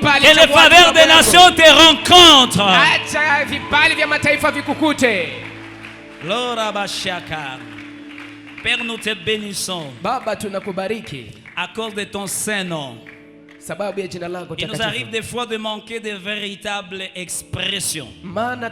Que les faveurs des nations te rencontrent. Acha vibali vya mataifa vikukute. Père, nous te bénissons. Baba, tunakubariki À cause de ton saint nom. sababu ya jina lako Il nous takatifu. arrive des fois de manquer de véritables expressions. Mara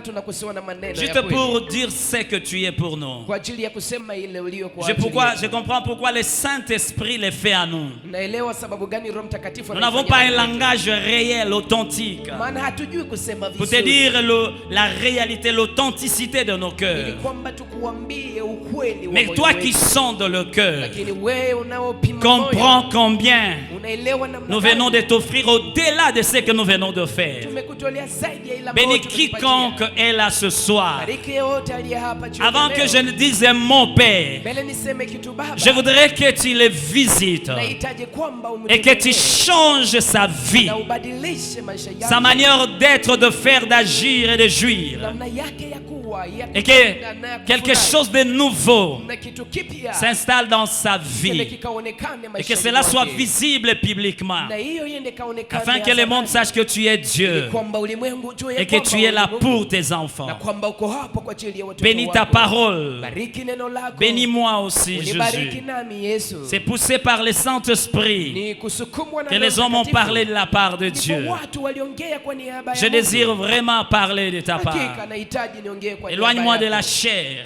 tunakosewa na maneno ya Juste kweli. pour dire ce que tu es pour nous. Kwa ajili ya kusema ile ulio kwa ajili Je yetu. comprends pourquoi le Saint-Esprit le fait à nous. Naelewa sababu gani Roho Mtakatifu Nous n'avons pas un langage réel, authentique. maana hatujui kusema Pour te vizuri. dire la réalité, l'authenticité de nos Ili cœurs. kwamba tukuambie ukweli wa Mais moyo toi wetu. qui sondes le cœur, Lakini wewe unaopima moyo, comprends combien unaelewa namna nous gani venons de t'offrir au-delà de ce que nous venons de faire. tumekutolea zaidi ya ile ambayo Bénis tumekupatia. quiconque est là ce soir. Bariki yote aliye hapa jioni Avant leo. que je ne dise un mot, Père, Mbele niseme kitu Baba. je voudrais que tu le visites Nahitaji kwamba et que tu umtembelee changes sa vie, na ubadilishe maisha yake. sa manière d'être, de faire, d'agir et de jouir. Namna yake ya kuwa, ya Et que kutenda na ya quelque kufurahi. chose de nouveau Na kitu kipya s'installe dans sa kiseme vie. kikaonekane Et que maishani cela soit mwake. visible publiquement. Na hiyo iende kaonekane Afin que le monde sache que tu es Dieu kwamba ulimwengu ujue et que kwamba tu es là ulimwengu- pour tes na enfants. kwamba uko hapo kwa ajili ya watoto Bénis ta wako. parole. Bariki neno lako. Bénis-moi aussi, Unibariki Jésus. nami Yesu. C'est poussé par le Saint-Esprit Ni kusukumwa na que Roho les hommes ont Mtakatifu. parlé de la part de Ndipo Dieu. watu waliongea kwa niaba ya Je Mungu. désire vraiment parler de ta Hakika part. nahitaji niongee kwa niaba Éloigne-moi de yako. la chair.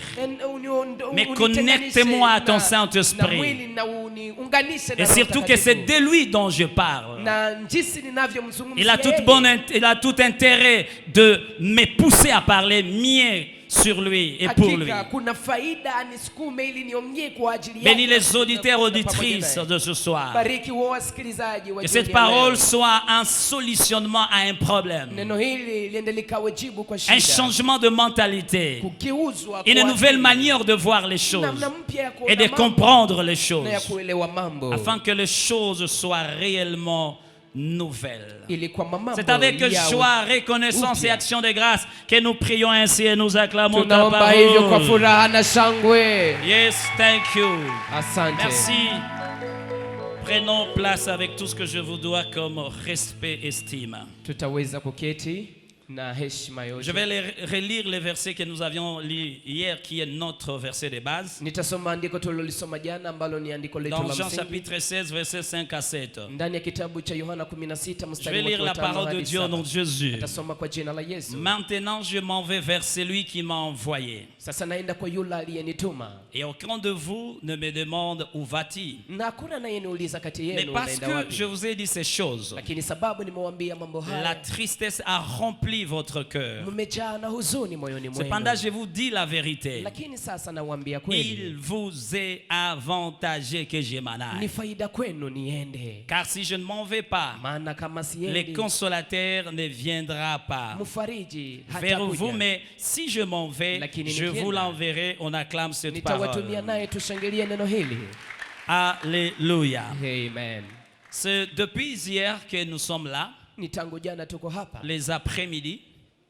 Mais Unitenganishe connecte-moi à ton na Saint-Esprit. mwili na uniunganishe na Et Roho surtout que c'est Mtakatifu. de lui dont je parle. Na jinsi ninavyomzungumzia Il a yeye. tout intérêt de me pousser à parler mieux sur lui et pour lui. Hakika kuna faida anisukume ili niongee kwa ajili Bénis yake. les auditeurs, Na auditrices pamoja naye. de ce soir. Bariki wa wasikilizaji wa Que jioni cette ya parole leo. soit un solutionnement à un problème. Neno hili liende likawe jibu kwa Un shida. changement de mentalité. Kugeuzwa Une kwa nouvelle akili. manière de voir les choses. Namna mpya ya kuona Et de mambo comprendre les na ya choses. kuelewa mambo. Afin que les choses soient réellement nouvelles. Ili kwamba mambo C'est avec yawe joie, reconnaissance et upya. action de grâce que nous prions ainsi et nous acclamons ta Tunaomba hivyo kwa parole. furaha na shangwe. Yes, thank you. Asante. Merci. Prenons place avec tout ce que je vous dois comme respect et estime. Tutaweza kuketi na heshima Je yote. vais relire les versets que nous avions lus hier, qui est notre verset de base. Nitasoma andiko tulilolisoma jana ambalo ni andiko letu Dans la Jean msingi. chapitre 16, versets 5 à 7. Ndani ya kitabu cha Yohana 16 Je mstari vais lire wa la 5 parole de hadi Dieu au nom 7. de Jésus. Nitasoma kwa jina la Yesu. Maintenant, je m'en vais vers celui qui m'a envoyé. Sasa naenda kwa yule aliyenituma. Et aucun de vous ne me demande où va-t-il. Na hakuna anayeniuliza kati Mais yenu parce unaenda que wapi. je vous ai dit ces choses, Lakini sababu nimewaambia mambo la haya, tristesse a rempli votre cœur. mmejaa na huzuni moyoni Cependant, mwenu. je vous dis la vérité. Lakini sasa nawaambia kweli, Il vous est avantagé que je m'en ni aille. faida kwenu niende. Car si je ne m'en vais pas, Maana kama le siendi, consolateur ne viendra pas mfariji vers vous. hatakuja. Mais si je m'en vais, Lakini je nikienda, vous l'enverrai. On acclame cette nitawatumia parole. naye tushangilie neno hili. Alléluia. Amen. C'est depuis hier que nous sommes là, Ni tangu jana tuko hapa les après-midi,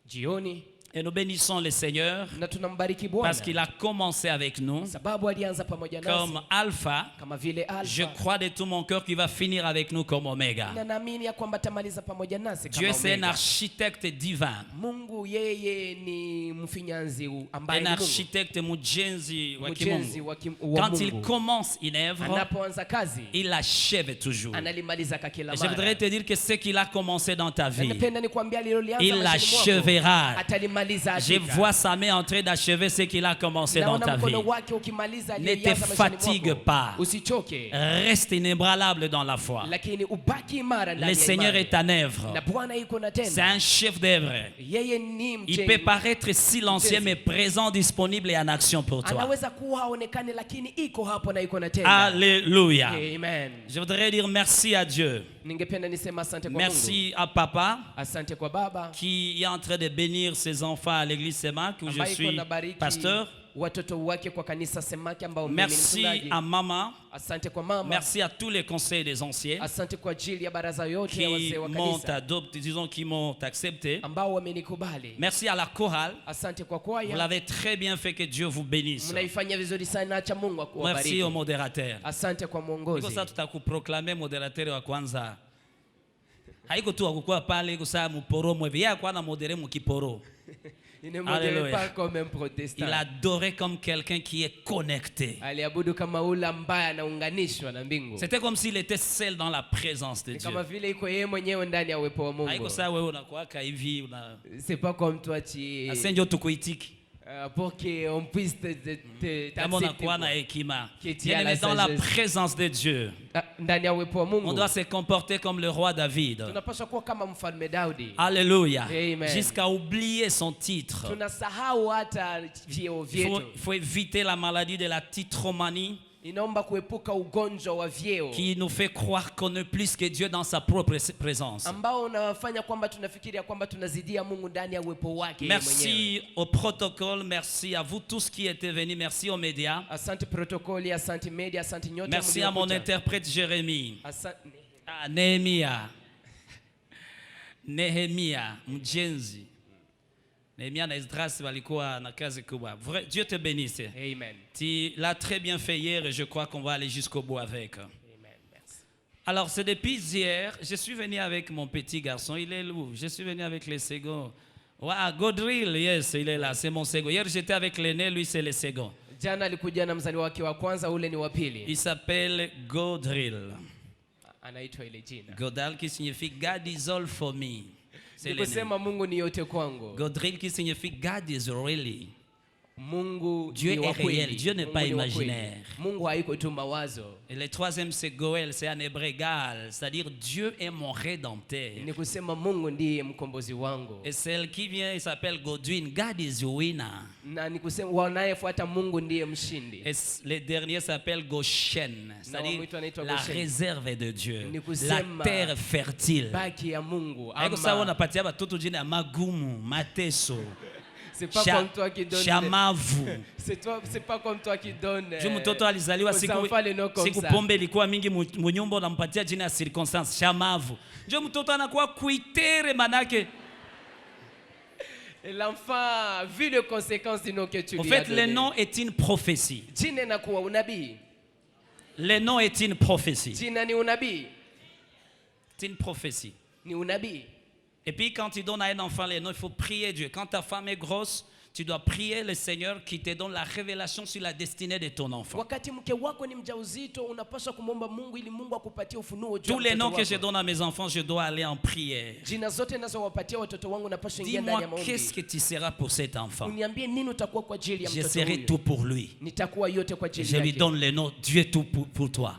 jioni, et nous bénissons le Seigneur na tunambariki parce Bwana qu'il a commencé avec nous sababu alianza pamoja nasi comme Alpha. kama vile Je Alfa, crois de tout mon cœur qu'il va finir avec nous comme Oméga. na naamini ya kwamba tamaliza pamoja nasi Dieu, kama c'est un Omega. architecte divin, Mungu yeye ni mfinyanzi ambaye un ni Mungu, architecte mujenzi wa mjenzi kimungu. wa wa Quand il Mungu. commence une œuvre, Anapoanza kazi il l'achève toujours. analimaliza kwa kila Et je mara. voudrais te dire que ce qu'il a commencé dans ta Na vie, napenda nikwambia alilolianza il maishani mwako, l'achèvera. atalimaliza Je hakika. vois sa main en train d'achever ce qu'il a commencé dans Naona ta vie. mkono wake ukimaliza Ne aliyoanza te maishani fatigue mwako. pas. Usichoke, Reste inébranlable dans la foi. lakini ubaki imara ndani Le ya Seigneur imani. est en œuvre. Na Bwana yuko na C'est tena. un chef d'œuvre. Yeye ni Il mjenzi. peut paraître silencieux mais présent, disponible et en action pour toi. Anaweza kuwa haonekani lakini iko hapo na yuko na tena. Alléluia. Amen. Je voudrais dire merci à Dieu. Ningependa nisema asante kwa Mungu. Merci à Papa Asante kwa Baba qui est en train de bénir ses enfants à l'église Semak où je ambaye iko suis nabariki pasteur. watoto wake kwa kanisa Semaki ambao mimi ni Merci mchungaji. à Maman. Asante kwa mama. Merci à tous les conseils des anciens Asante kwa ajili ya baraza yote ya qui wazee wa m'ont kanisa adopté, disons qui m'ont accepté. ambao wamenikubali. Merci à la chorale. Asante kwa Vous kwaya. l'avez très bien fait, que Dieu vous bénisse. Mnaifanya vizuri sana, acha Mungu Merci akubariki. au modérateur. Asante kwa Kwa mwongozi. sasa tutakuproclamer modérateur wa kwanza. haiko tu akukua pale kusaa muporo mwevi ya kwa na modere mukiporo. Il ne modérait pas comme un protestant. Il adorait comme quelqu'un qui est connecté. Aliabudu kama ule ambaye anaunganishwa na mbingu. C'était comme s'il était seul dans la présence de Dieu. Kama vile iko yeye mwenyewe ndani ya uwepo wa Mungu. Haiko saa wewe unakuaka hivi una. C'est pas comme toi tu. Asenjo tukuitiki. Pour qu'on puisse t'accepter. Dans la présence de Dieu, on doit se comporter comme le roi David. Alléluia. Jusqu'à oublier son titre. Il faut éviter la maladie de la titromanie qui nous fait croire qu'on est plus que Dieu dans sa propre présence. Merci au protocole, merci à vous tous qui étaient venus, merci aux médias. Merci à mon interprète Jérémie. Nehemia Mjenzi. Nehemia na Esdras walikuwa na kazi kubwa. Dieu te bénisse. Amen. Tu l'as très bien fait hier et je crois qu'on va aller jusqu'au bout avec. Amen. Merci. Alors c'est depuis hier, je suis venu avec mon petit garçon, il est où? Je suis venu avec les seconds. Ouais, Godrill, yes, il est là, c'est mon second. Hier j'étais avec l'aîné, lui c'est le second. Jana alikuja na mzaliwa wake wa kwanza, ule ni wa pili. Il s'appelle Godrill. Anaitwa ile jina. Godal qui signifie God is all for me. C'est kusema Mungu ni yote kwangu. Godrill qui signifie God is really. Mungu Dieu est réel, Dieu n'est pas imaginaire. Mungu haiko tu mawazo. Et le troisième c'est Goel, c'est un hébreu égal, c'est-à-dire Dieu est mon rédempteur. Ni kusema Mungu ndiye mkombozi wangu. Et celle qui vient, il s'appelle Godwin, God is your winner. Na ni kusema wanayefuata Mungu ndiye mshindi. Et le dernier s'appelle Goshen, c'est-à-dire la réserve de Dieu, la terre fertile. Baki ya Mungu. Aiko sawa unapatia batoto jina magumu, mateso. C'est pas comme toi qui donne. Shamavu. C'est pas comme toi qui donne. Juu mtoto alizaliwa siku pombe ilikuwa mingi munyumba unampatia jina ya circonstance Shamavu. Juu mtoto anakuwa kuitere manake. L'enfant vu les conséquences du nom que tu lui as donné. En fait, le nom est une prophétie. Jina inakuwa unabii. Le nom est une prophétie. Jina ni unabii. C'est une prophétie. Ni unabii. Et puis quand tu donnes à un enfant les noms, il faut prier Dieu. Quand ta femme est grosse, tu dois prier le Seigneur qui te donne la révélation sur la destinée de ton enfant. Tous les noms que je donne à mes enfants, je dois aller en prière. Dis-moi, qu'est-ce que tu seras pour cet enfant? Je serai tout pour lui. Je lui donne le nom, Dieu est tout pour toi.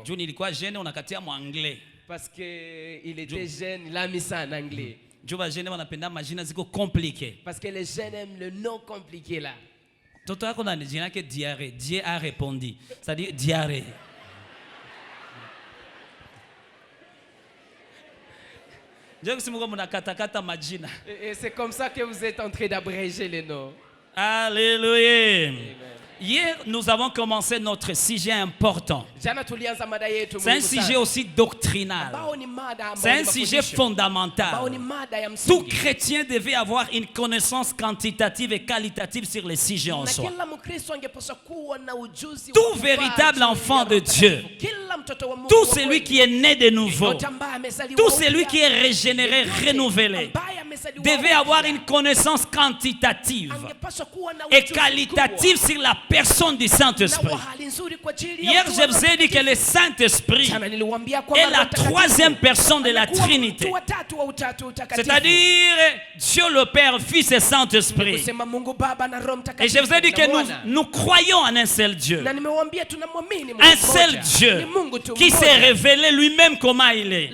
Je nilikuwa jeune, unakatia mu anglais. Parce qu'il était jeune, il a mis ça en anglais. Parce que les jeunes aiment le nom compliqué là. Toto yako na jina ke diarrhée. Dieu a répondu. C'est-à-dire diarrhée. Et c'est comme ça que vous êtes en train d'abréger les noms. Alléluia. Hier, nous avons commencé notre sujet important. C'est un sujet aussi doctrinal. C'est un sujet fondamental. Tout chrétien devait avoir une connaissance quantitative et qualitative sur les sujets en soi. Tout véritable enfant de Dieu, tout celui qui est né de nouveau, tout celui qui est régénéré, renouvelé, devait avoir une connaissance quantitative et qualitative sur la personne du Saint-Esprit. Hier, je vous ai dit que le Saint-Esprit est la troisième personne de la Trinité. C'est-à-dire Dieu le Père, Fils et Saint-Esprit. Et je vous ai dit que nous croyons en un seul Dieu. Un seul Dieu qui s'est révélé lui-même comment il est.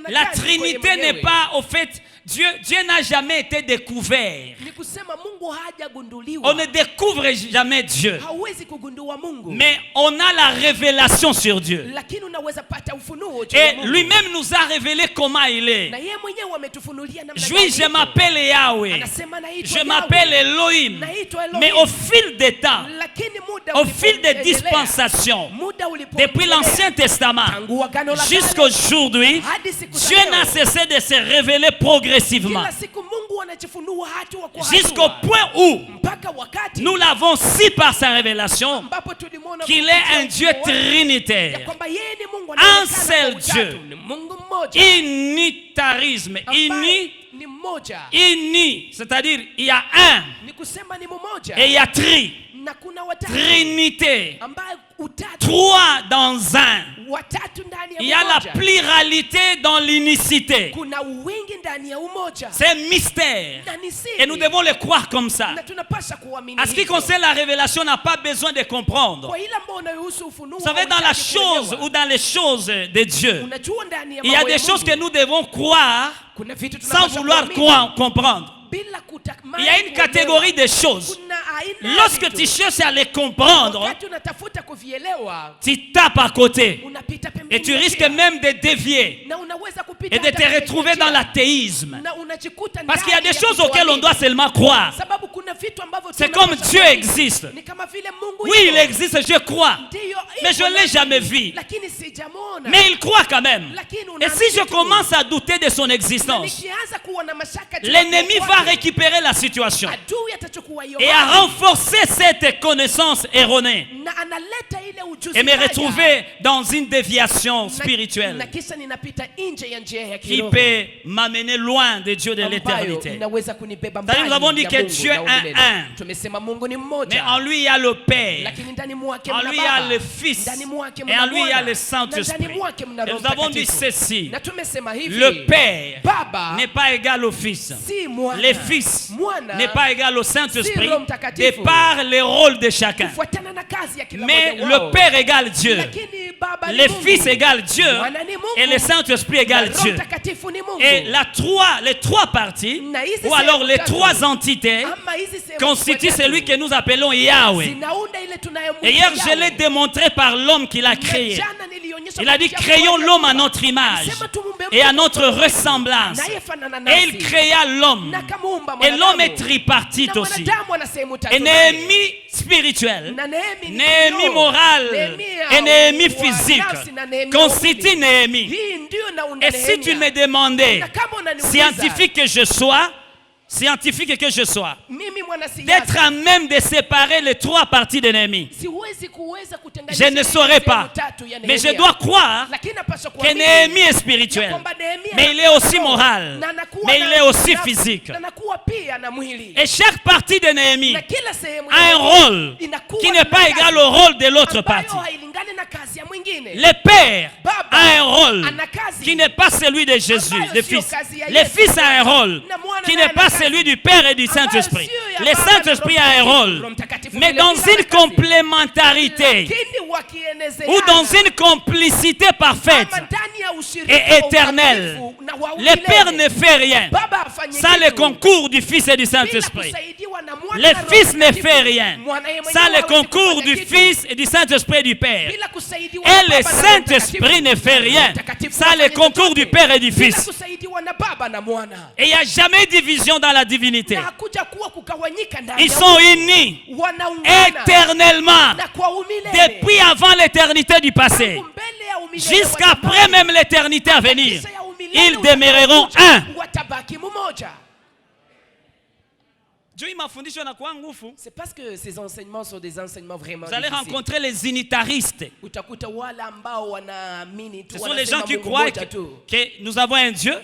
La Trinité n'est pas, au fait, Dieu n'a jamais été découvert. On ne découvre jamais Dieu. Mais on a la révélation sur Dieu. Et lui-même nous a révélé comment il est. Je m'appelle Yahweh. Je m'appelle Elohim. Mais au fil des temps, au fil des dispensations, depuis l'Ancien Testament jusqu'à aujourd'hui, Dieu n'a cessé de se révéler progressivement. Jusqu'au point où nous l'avons su par sa révélation qu'il est un Dieu trinitaire, un seul Dieu, unitarisme, uni, c'est-à-dire il y a un et il y a trinité, trois dans un. Il y a la pluralité dans l'unicité. C'est un mystère et nous devons le croire comme ça. À ce qui concerne la révélation, on n'a pas besoin de comprendre. Vous savez, dans la chose ou dans les choses de Dieu, il y a des choses que nous devons croire sans vouloir comprendre. Il y a une catégorie de choses. Lorsque tu cherches à les comprendre, tu tapes à côté et tu risques même de dévier et de te retrouver dans l'athéisme. Parce qu'il y a des choses auxquelles on doit seulement croire. C'est comme Dieu existe. Oui, il existe, je crois. Mais je ne l'ai jamais vu. Mais il croit quand même. Et si je commence à douter de son existence, l'ennemi va récupérer la situation et à renforcer cette connaissance erronée et me retrouver dans une déviation spirituelle qui peut m'amener loin de Dieu de l'éternité. Nous avons dit que Dieu est un. Mais en lui il y a le Père, en lui il y a le Fils et en lui il y a le Saint-Esprit. Et nous avons dit ceci: le Père n'est pas égal au Fils, le Fils n'est pas égal au Saint-Esprit, de par les rôles de chacun. Mais le Père égale Dieu, le Fils égale Dieu et le Saint-Esprit égale Dieu. Et les trois parties, ou alors les trois entités, constituent celui que nous appelons Yahweh. Et hier, je l'ai démontré par l'homme qui l'a créé. Il a dit: créons l'homme à notre image et à notre ressemblance. Et il créa l'homme. Et l'homme est tripartite aussi. Et Néhémie spirituel, Néhémie moral et Néhémie physique constitue Néhémie. Et si tu me demandais, scientifique que je sois, d'être à même de séparer les trois parties de Néhémie, je ne saurais pas. Mais je dois croire que Néhémie est spirituel, mais il est aussi moral, mais il est aussi physique. Et chaque partie de Néhémie a un rôle qui n'est pas égal au rôle de l'autre partie. Le Père a un rôle qui n'est pas celui de Jésus, le Fils. Le Fils a un rôle qui n'est pas celui du Père et du Saint-Esprit. Le Saint-Esprit a un rôle, mais dans une complémentarité ou dans une complicité parfaite et éternelle. Le Père ne fait rien sans le concours du Fils et du Saint-Esprit. Le Fils ne fait rien sans le concours du Fils et du Saint-Esprit et du Père. Et le Saint-Esprit ne fait rien sans le concours du Père et du Fils. Et il n'y a jamais division dans la divinité. Ils sont unis éternellement depuis avant l'éternité du passé jusqu'après même l'éternité à venir. Ils demeureront un. C'est parce que ces enseignements sont des enseignements vraiment difficiles. Vous allez rencontrer les unitaristes. Ce sont les gens qui croient que nous avons un Dieu,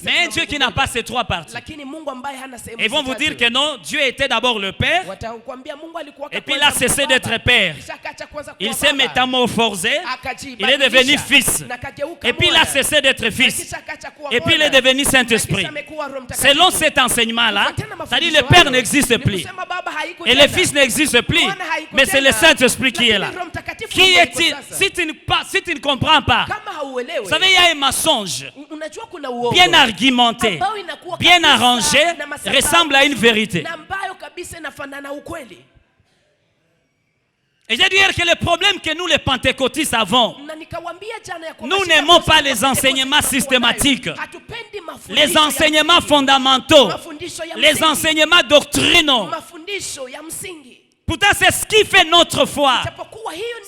mais un Dieu qui n'a pas ces trois parties. Et ils vont vous dire que non, Dieu était d'abord le Père, et puis il a cessé d'être Père. Il s'est métamorphosé, il est devenu Fils, et puis il a cessé d'être Fils, et puis il est devenu Saint-Esprit. Selon cet enseignement-là, c'est-à-dire le Père n'existe plus et le Fils n'existe plus, mais c'est le Saint-Esprit qui est là. Qui est-il? Si tu ne comprends pas, vous savez, il y a un mensonge bien argumenté, bien arrangé, ressemble à une vérité. Et je veux dire que le problème que nous les pentecôtistes avons, nous n'aimons pas les enseignements systématiques, les enseignements fondamentaux, les enseignements doctrinaux. Pourtant, c'est ce qui fait notre foi.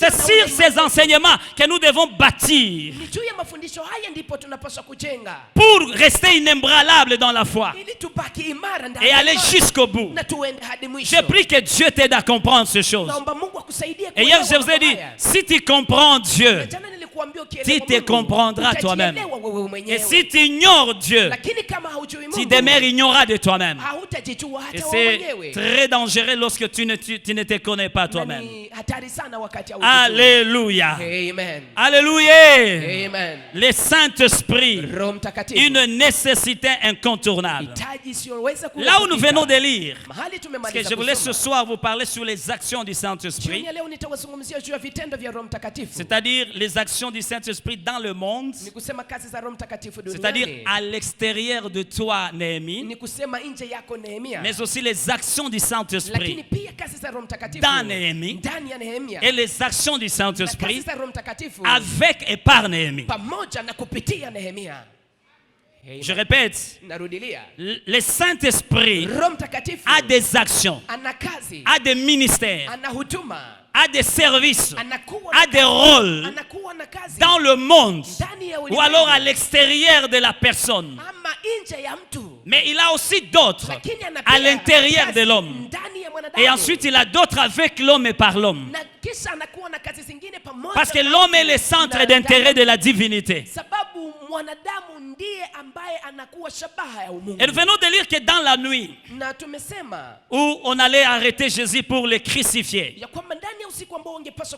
C'est sur ces enseignements que nous devons bâtir Ni juu ya mafundisho haya ndipo tunapaswa kujenga pour rester inébranlable dans la foi ili tubaki imara ndani et ya aller imani jusqu'au bout. na tuende hadi mwisho. Je prie que Dieu t'aide à comprendre ces choses. Naomba Mungu akusaidie Et hier, kuelewa je vous ai mambo dit, haya. si tu comprends Dieu, Jana nilikuambia tu ukielewa te Mungu, comprendras toi-même. utajielewa wewe Et mwenyewe. si tu ignores Dieu, Lakini kama haujui tu Mungu, demeures ignorant de toi-même. hautajijua Et hata wewe c'est mwenyewe. très dangereux lorsque tu ne te connais pas Na toi-même. ni hatari sana wakati haujijui. Alléluia. Amen. Alléluia. Amen. Le Saint-Esprit, Roho Mtakatifu. une nécessité incontournable. Hitaji isiyoweza Là où nous kuepukika. venons de lire, Mahali parce que tumemaliza je voulais ce kusoma. soir vous parler sur les actions du Jioni Saint-Esprit, ya leo nitawazungumzia juu ya vitendo vya Roho Mtakatifu. c'est-à-dire les actions du Saint-Esprit dans le monde, Ni kusema kazi za Roho Mtakatifu c'est-à-dire duniani. à l'extérieur de toi, Néhémie, Ni kusema nje yako Nehemia. mais aussi les actions du Lakini Saint-Esprit pia kazi za Roho Mtakatifu dans Néhémie ndani ya Nehemia. et les actions du Na kazi Saint-Esprit za Roho Mtakatifu avec et par Néhémie. pamoja na kupitia Nehemia. Je répète, Narudilia. le Saint-Esprit Roho Mtakatifu a des actions, ana kazi, a des ministères, ana huduma, a des services, anakuwa a na des kazi, rôles anakuwa na kazi dans le monde ndani ya ou ulimwengu alors à l'extérieur de la personne. ama nje ya mtu. Mais il a aussi d'autres Lakini ana à pia l'intérieur kazi de l'homme. ndani ya mwanadamu. Et ensuite, il a d'autres avec l'homme et par l'homme. Na kisha anakuwa na kazi zingine pamoja Parce que na l'homme est mtu le centre na d'intérêt ndani. de la divinité. Sababu mwanadamu ndiye ambaye anakuwa shabaha ya umungu. Et nous venons de lire que dans la nuit Na tumesema où on allait arrêter Jésus pour le crucifier. ya kwamba ndani ya usiku ambao ungepaswa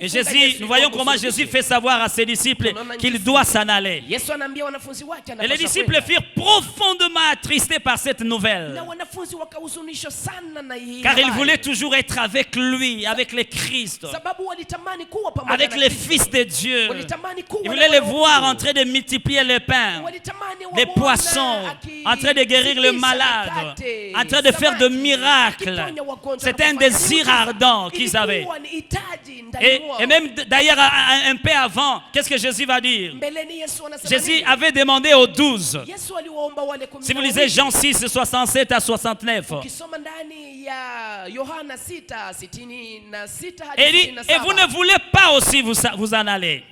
Et Jésus, nous voyons comment Jésus fait savoir à ses disciples qu'il doit s'en aller. Yesu anaambia wanafunzi wake Et les anapaswa disciples kwenda. furent profondément attristés par cette nouvelle. Na wanafunzi wakahuzunishwa sana na hii Car ils habari. voulaient toujours être avec lui, avec le Christ, Sababu walitamani kuwa pamoja avec na le Kristo. Fils de Dieu. Walitamani kuwa Ils na voulaient les Mungu. voir en train de multiplier les pains, Walitamani les wamuone poissons, en train de guérir les akizidisha malades, mikate, en train de faire de samaki, miracles. akiponya wagonjwa C'était na un kufanya désir miujiza. ardent qu'ils avaient. Ilikuwa ni hitaji ndani Et mwao. même d'ailleurs, un peu avant, qu'est-ce que Jésus va dire? Mbeleni Yesu anasema Jésus nini? avait demandé aux 12. Yesu aliwaomba wale 12. Si vous lisez Jean 6, 67 à 69, Ukisoma ndani ya Yohana 6:66 hadi et il dit, et 67. vous ne voulez pas aussi vous en aller.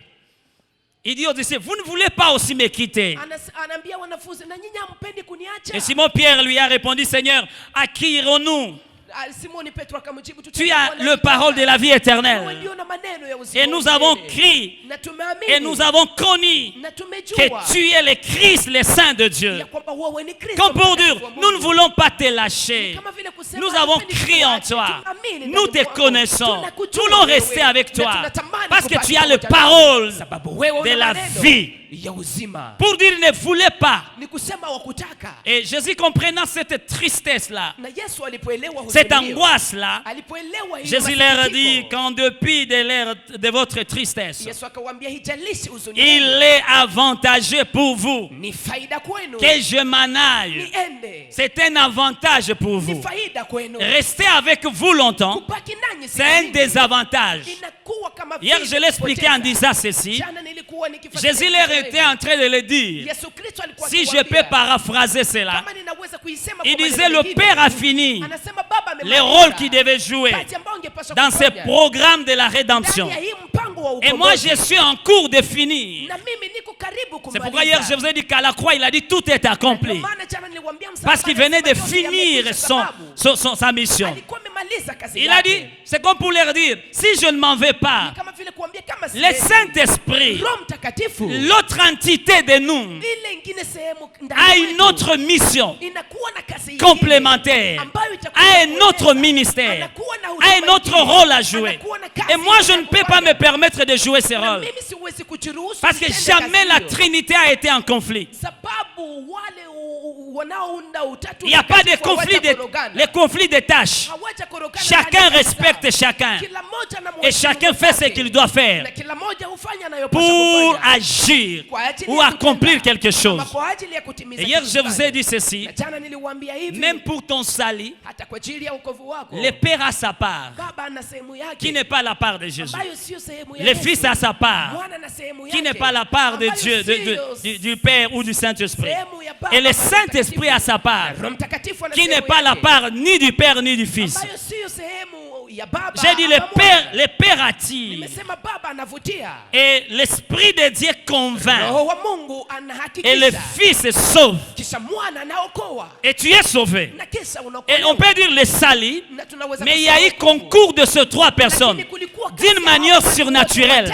Il dit aux disciples, vous ne voulez pas aussi me quitter. Anaambia wanafunzi, na nyinyi hampendi kuniacha? Et Simon-Pierre lui a répondu, Seigneur, à qui irons-nous? Simoni Petro akamjibu, Tu as le parole de la vie Wewe éternelle. ndio na maneno ya uzima Et nous wa avons milele. crié, Na tumeamini, et nous avons connu na tumejua que tu es le Christ, le Saint de Dieu. ya kwamba wewe ni Kristo Comme pour mtakatifu dire, wa Mungu. nous ne voulons pas te lâcher. Kama vile kusema, Nous avons hatupendi crié en kukuacha, toi. tunaamini Nous ndani te mwako. connaissons. Tunakujua Nous voulons wewe, rester avec na toi. tunatamani Parce que kubaki tu as les pamoja nawe. paroles Sababu wewe de una la maneno vie. ya uzima. Pour dire, ne voulez pas. Ni kusema wakutaka. Et Jésus comprenant cette tristesse-là, Na Yesu alipoelewa cette huzuni hiyo, angoisse-là, alipoelewa hiyo Jésus leur masikitiko, dit qu'en dépit de votre tristesse, Yesu akawaambia hijalishi huzuni il yenu, est avantageux pour vous ni faida kwenu que je m'en aille. niende. C'est un avantage pour Ni vous. faida kwenu. Rester avec vous longtemps, Kubaki nanyi c'est un siku désavantage. nyingi, inakuwa kama Hier, vile je l'expliquais en kupoteza. disant ceci. Jana nilikuwa nikifanya Jésus leur hivi. était en train de le dire. Yesu Kristo alikuwa Si je akiwaambia, peux paraphraser cela, kama ninaweza kuisema il kwa disait maneno le mengine, Père a fini anasema Baba les amemaliza rôles qu'il devait jouer kazi ambayo ungepaswa dans ce kufanya. programme de la rédemption. Ndani ya hii mpango wa Et moi, ukombozi. je suis en cours de finir. Na mimi niko karibu C'est kumaliza. pourquoi hier, je vous ai dit qu'à la croix, il a dit tout est accompli. Ndio maana jana niliwaambia msalaba, Parce qu'il venait de anasema yote finir yamekwisha sababu sa mission. alikuwa amemaliza kazi Il a yake. dit, c'est comme pour leur dire, si je ne m'en vais pas, Kama vile kuambia kama le siendi, Saint-Esprit, Roho Mtakatifu l'autre entité de nous, ile ingine sehemu ndani a mwetu, une autre mission inakuwa na kazi complémentaire, ambayo itakuwa a un kueleza, autre ministère, anakuwa na a huduma un autre ingine, rôle à jouer. anakuwa na kazi Et moi, je ne ingine peux ya pas me kufanya. permettre de jouer ces Na rôles. mimi siwezi kujiruhusu Parce que nitende jamais kazi la hiyo. Trinité a été en conflit. Sababu wale wanaounda utatu Il n'y a pas de mtakatifu conflit hawajakorogana. les conflits de tâches. Hawajakorogana Chacun ndani ya respecte kanisa. chacun. Kila mmoja na Et mheshimu chacun fait ce mwenzake. qu'il doit faire Na kila mmoja hufanya anayopaswa pour kufanya. agir Kwa ajili ou ya accomplir kutenda, quelque chose. ama kwa ajili ya kutimiza Et hier, kitu je vous ai fulani. dit ceci. Na jana niliwaambia hivi, Même pour ton salut, hata kwa ajili ya wokovu wako, le Père a sa part, Baba ana sehemu yake qui n'est pas la part de Jésus. ambayo sio sehemu ya Le Yesu. Fils a sa part, Mwana na sehemu qui yake n'est pas la part de ambayo Dieu, sio du Père ou du Saint-Esprit. sehemu ya Baba Et le na Saint-Esprit a sa part, Roho Mtakatifu ana qui n'est sehemu pas la yake part ni du Père ni du Fils. ambayo sio J'ai dit le Père attire. Et l'Esprit de Dieu convainc. Et le Fils sauve. Et tu es sauvé. Et on peut dire les salis, mais il y a eu concours de ces 3 personnes d'une manière surnaturelle.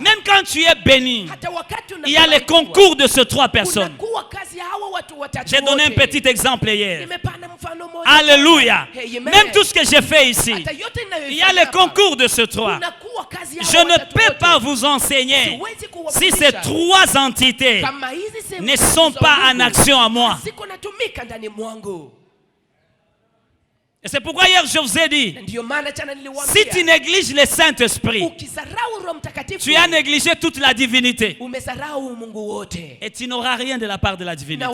Même quand tu es béni, il y a les concours de ces 3 personnes. J'ai donné un petit exemple hier. Alléluia. Même tout ce que j'ai fait ici, il y a les concours de ces 3. Je ne peux pas vous enseigner si ces 3 entités ne sont pas en action à moi. Et c'est pourquoi hier je vous ai dit, si tu négliges le Saint-Esprit, tu as négligé toute la divinité. Et tu n'auras rien de la part de la divinité.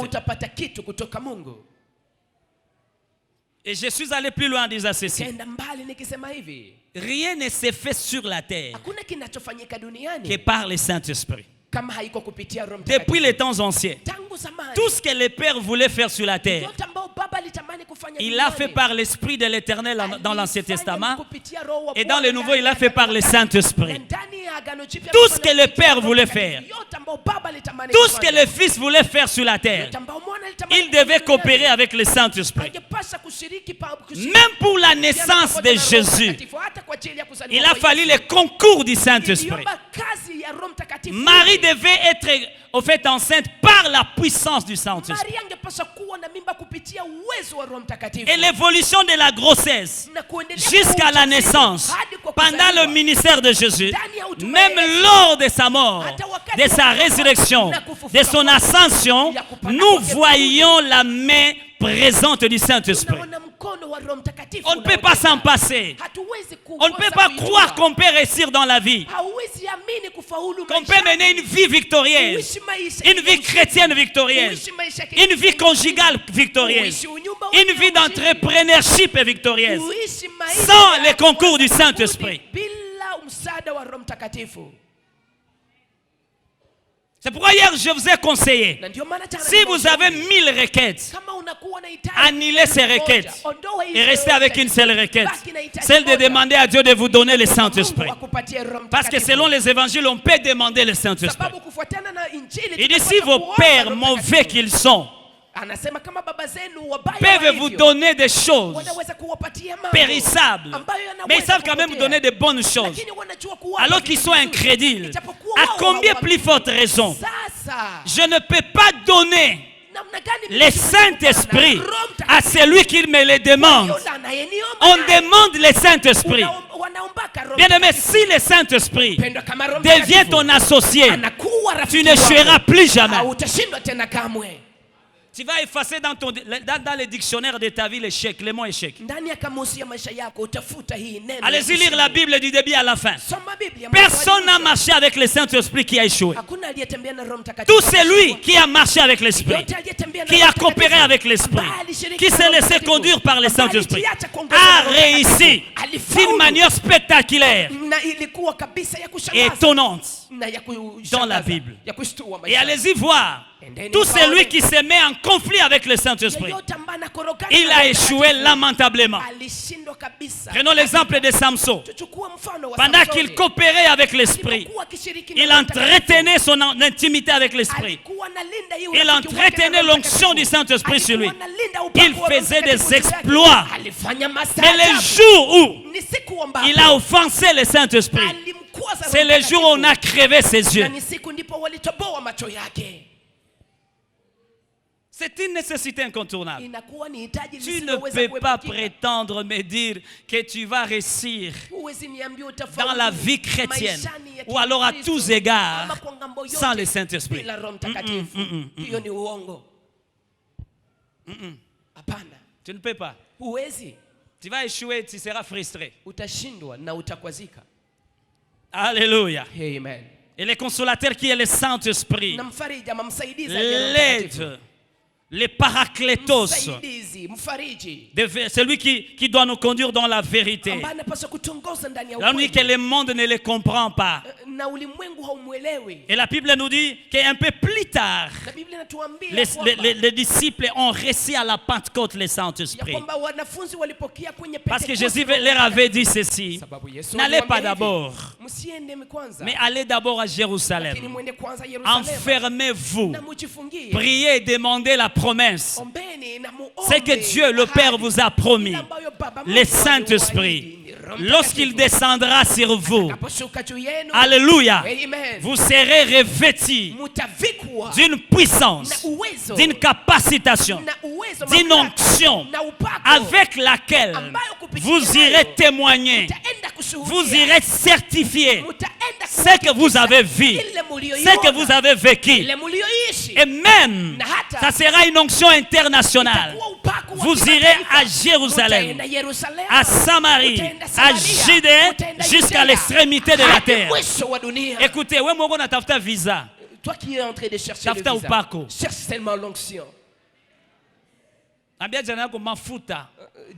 Et je suis allé plus loin en disant ceci. Rien ne s'est fait sur la terre que par le Saint-Esprit. Depuis les temps anciens, tout ce que le Père voulait faire sur la terre, il l'a fait par l'Esprit de l'Éternel dans l'Ancien Testament. Et dans le Nouveau, il l'a fait par le Saint-Esprit. Tout ce que le Père voulait faire, tout ce que le Fils voulait faire sur la terre, il devait coopérer avec le Saint-Esprit. Même pour la naissance de Jésus, il a fallu le concours du Saint-Esprit. Marie devait être au fait enceinte par la puissance du Saint-Esprit. Et l'évolution de la grossesse jusqu'à la naissance, pendant le ministère de Jésus, même lors de sa mort, de sa résurrection, de son ascension, nous voyons la main présente du Saint-Esprit. On ne peut pas s'en passer. On ne peut pas croire qu'on peut réussir dans la vie, qu'on peut mener une vie victorieuse, une vie chrétienne victorieuse, une vie conjugale victorieuse, une vie d'entrepreneurship victorieuse, sans les concours du Saint-Esprit. C'est pourquoi hier je vous ai conseillé, si vous avez 1000 requêtes, annulez ces requêtes et restez avec une seule requête, celle de demander à Dieu de vous donner le Saint-Esprit. Parce que selon les évangiles, on peut demander le Saint-Esprit. Il dit, si vos pères mauvais qu'ils sont peuvent vous donner des choses périssables, mais ils savent quand même vous donner de bonnes choses, alors qu'ils sont incrédules, à combien plus forte raison je ne peux pas donner le Saint-Esprit à celui qui me le demande. On demande le Saint-Esprit. Bien-aimé, si le Saint-Esprit devient ton associé, tu n'échoueras plus jamais. Tu vas effacer dans le dictionnaire de ta vie l'échec, le mot échec. Allez-y lire la Bible du début à la fin. Personne n'a marché avec le Saint-Esprit qui a échoué. Tout celui qui a marché avec l'Esprit, qui a coopéré avec l'Esprit, qui s'est laissé conduire par le Saint-Esprit, a réussi d'une manière spectaculaire et étonnante dans la Bible. Et allez-y voir. Tout celui qui se met en conflit avec le Saint-Esprit, il a échoué lamentablement. Prenons l'exemple de Samson. Pendant qu'il coopérait avec l'Esprit, il entretenait son intimité avec l'Esprit. Il entretenait l'onction du Saint-Esprit sur lui. Il faisait des exploits. Mais le jour où il a offensé le Saint-Esprit, c'est le jour où on a crevé ses yeux. C'est une nécessité incontournable. Tu ne peux pas prétendre me dire que tu vas réussir dans la vie chrétienne ou alors à tous égards sans le Saint-Esprit. Tu ne peux pas. Tu vas échouer, tu seras frustré. Alléluia. Amen. Et le consolateur qui est le Saint-Esprit, l'aide, le paraclétos, celui qui doit nous conduire dans la vérité. Là, on dit que le monde ne le comprend pas. na ulimwengu haumuelewi. Et la Bible nous dit qu'un peu plus tard, Na Biblia inatuambia les disciples ont reçu à la Pentecôte le Saint-Esprit. kwamba wanafunzi walipokea kwenye Parce que Pentecoste Jésus leur avait dit ceci. sababu Yesu N'allez pas aliwaambia hivi, d'abord, msiende kwanza, mais allez d'abord à lakini Jérusalem. mwende kwanza Yerusalemu Enfermez-vous. na mjifungie. Priez et demandez la promesse. Ombeni na muombe C'est que Dieu, le Père, vous a promis. ile ambayo Baba Le Mungu Saint-Esprit, aliwaahidi. Roho lorsqu'il Mtakatifu descendra sur vous, atakaposhuka juu yenu, alléluia, amen, vous serez revêtis mtavikwa d'une puissance, na uwezo, d'une capacitation, na uwezo, d'une mamlaka, onction na upako, avec laquelle ambayo kupitia vous nayo irez témoigner, mtaenda kushuhudia, vous irez certifier mtaenda ce que vous avez vu, ile ce que vous avez vécu. ile mlioishi, Et même, na hata ça sera une onction internationale. itakuwa upako wa Vous irez kimataifa. à Jérusalem, Utaenda Yerusalemu, à Samarie, utaenda à Samaria, Judée, utaenda jusqu'à Judea, l'extrémité de la hadi terre. mwisho wa dunia. Écoutez, wewe moko natafuta visa. Toi qui es en train de chercher le Tafuta visa, upako. cherche seulement l'onction. Ambia jana yako mafuta.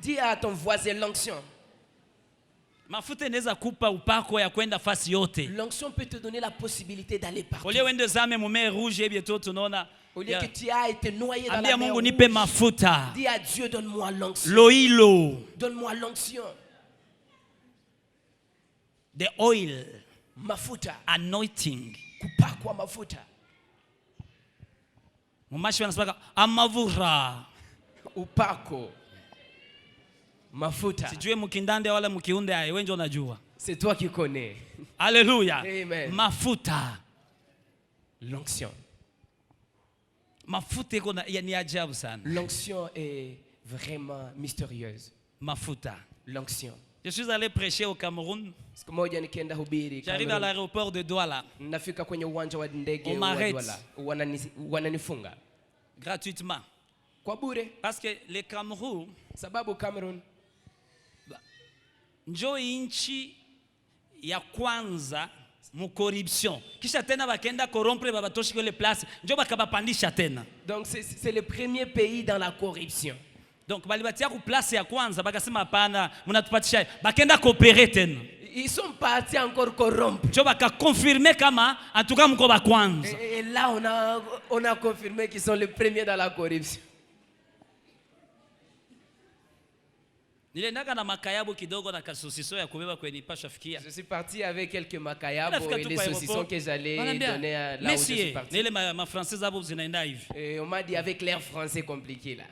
Dis à ton voisin l'onction. Mafuta inaweza kupa upako ya kwenda fasi yote. L'onction peut te donner la possibilité d'aller partout. Olie wende zame mu mer rouge et bientôt tunaona. Au lieu que tu as été noyé dans Ambia la mer Mungu rouge, nipe mafuta. dis à Dieu, donne-moi l'onction. L'oilo, Donne-moi l'onction. the oil, Mafuta. anointing. Kupakwa mafuta. Mumashi wanasema amavura. Upako. Mafuta. Sijue mukindande wala mukiunde aye wenje unajua. C'est toi qui connais. Alléluia. Amen. Mafuta. L'onction. Mafuta iko ni ajabu sana. L'onction est vraiment mystérieuse. Mafuta. L'onction. Je suis allé prêcher au Cameroun. Siku moja nikienda hubiri J'arrive à Cameroon, l'aéroport de Douala nafika kwenye uwanja wa ndege On wa m'arrête. Douala. Wananifunga gratuitement. kwa bure, Parce que le Cameroun, sababu Cameroon njo inchi ya kwanza mu corruption. Kisha tena bakenda corrompre babatoshi kwa le place, njo bakabapandisha tena. donc c'est le premier pays dans la corruption. Donc balibatia ku place ya kwanza bakasema hapana, mnatupatisha. Bakenda coopérer tena. Ils sont partis encore corrompre. Njo bakakonfirme kama en tout cas mko ba kwanza. Et là on a confirmé qu'ils sont les premiers dans la corruption. Niliendaka na makayabo kidogo na kasosiso ya kubeba kwenye pasha fikia. Je suis parti avec quelques makayabo Nafika et tu les kwa saucissons aéroport. que j'allais Wananiambia, donner là où je suis Messieurs, parti. nile ma français hapo zinaenda hivi. Et on m'a dit avec l'air français compliqué là.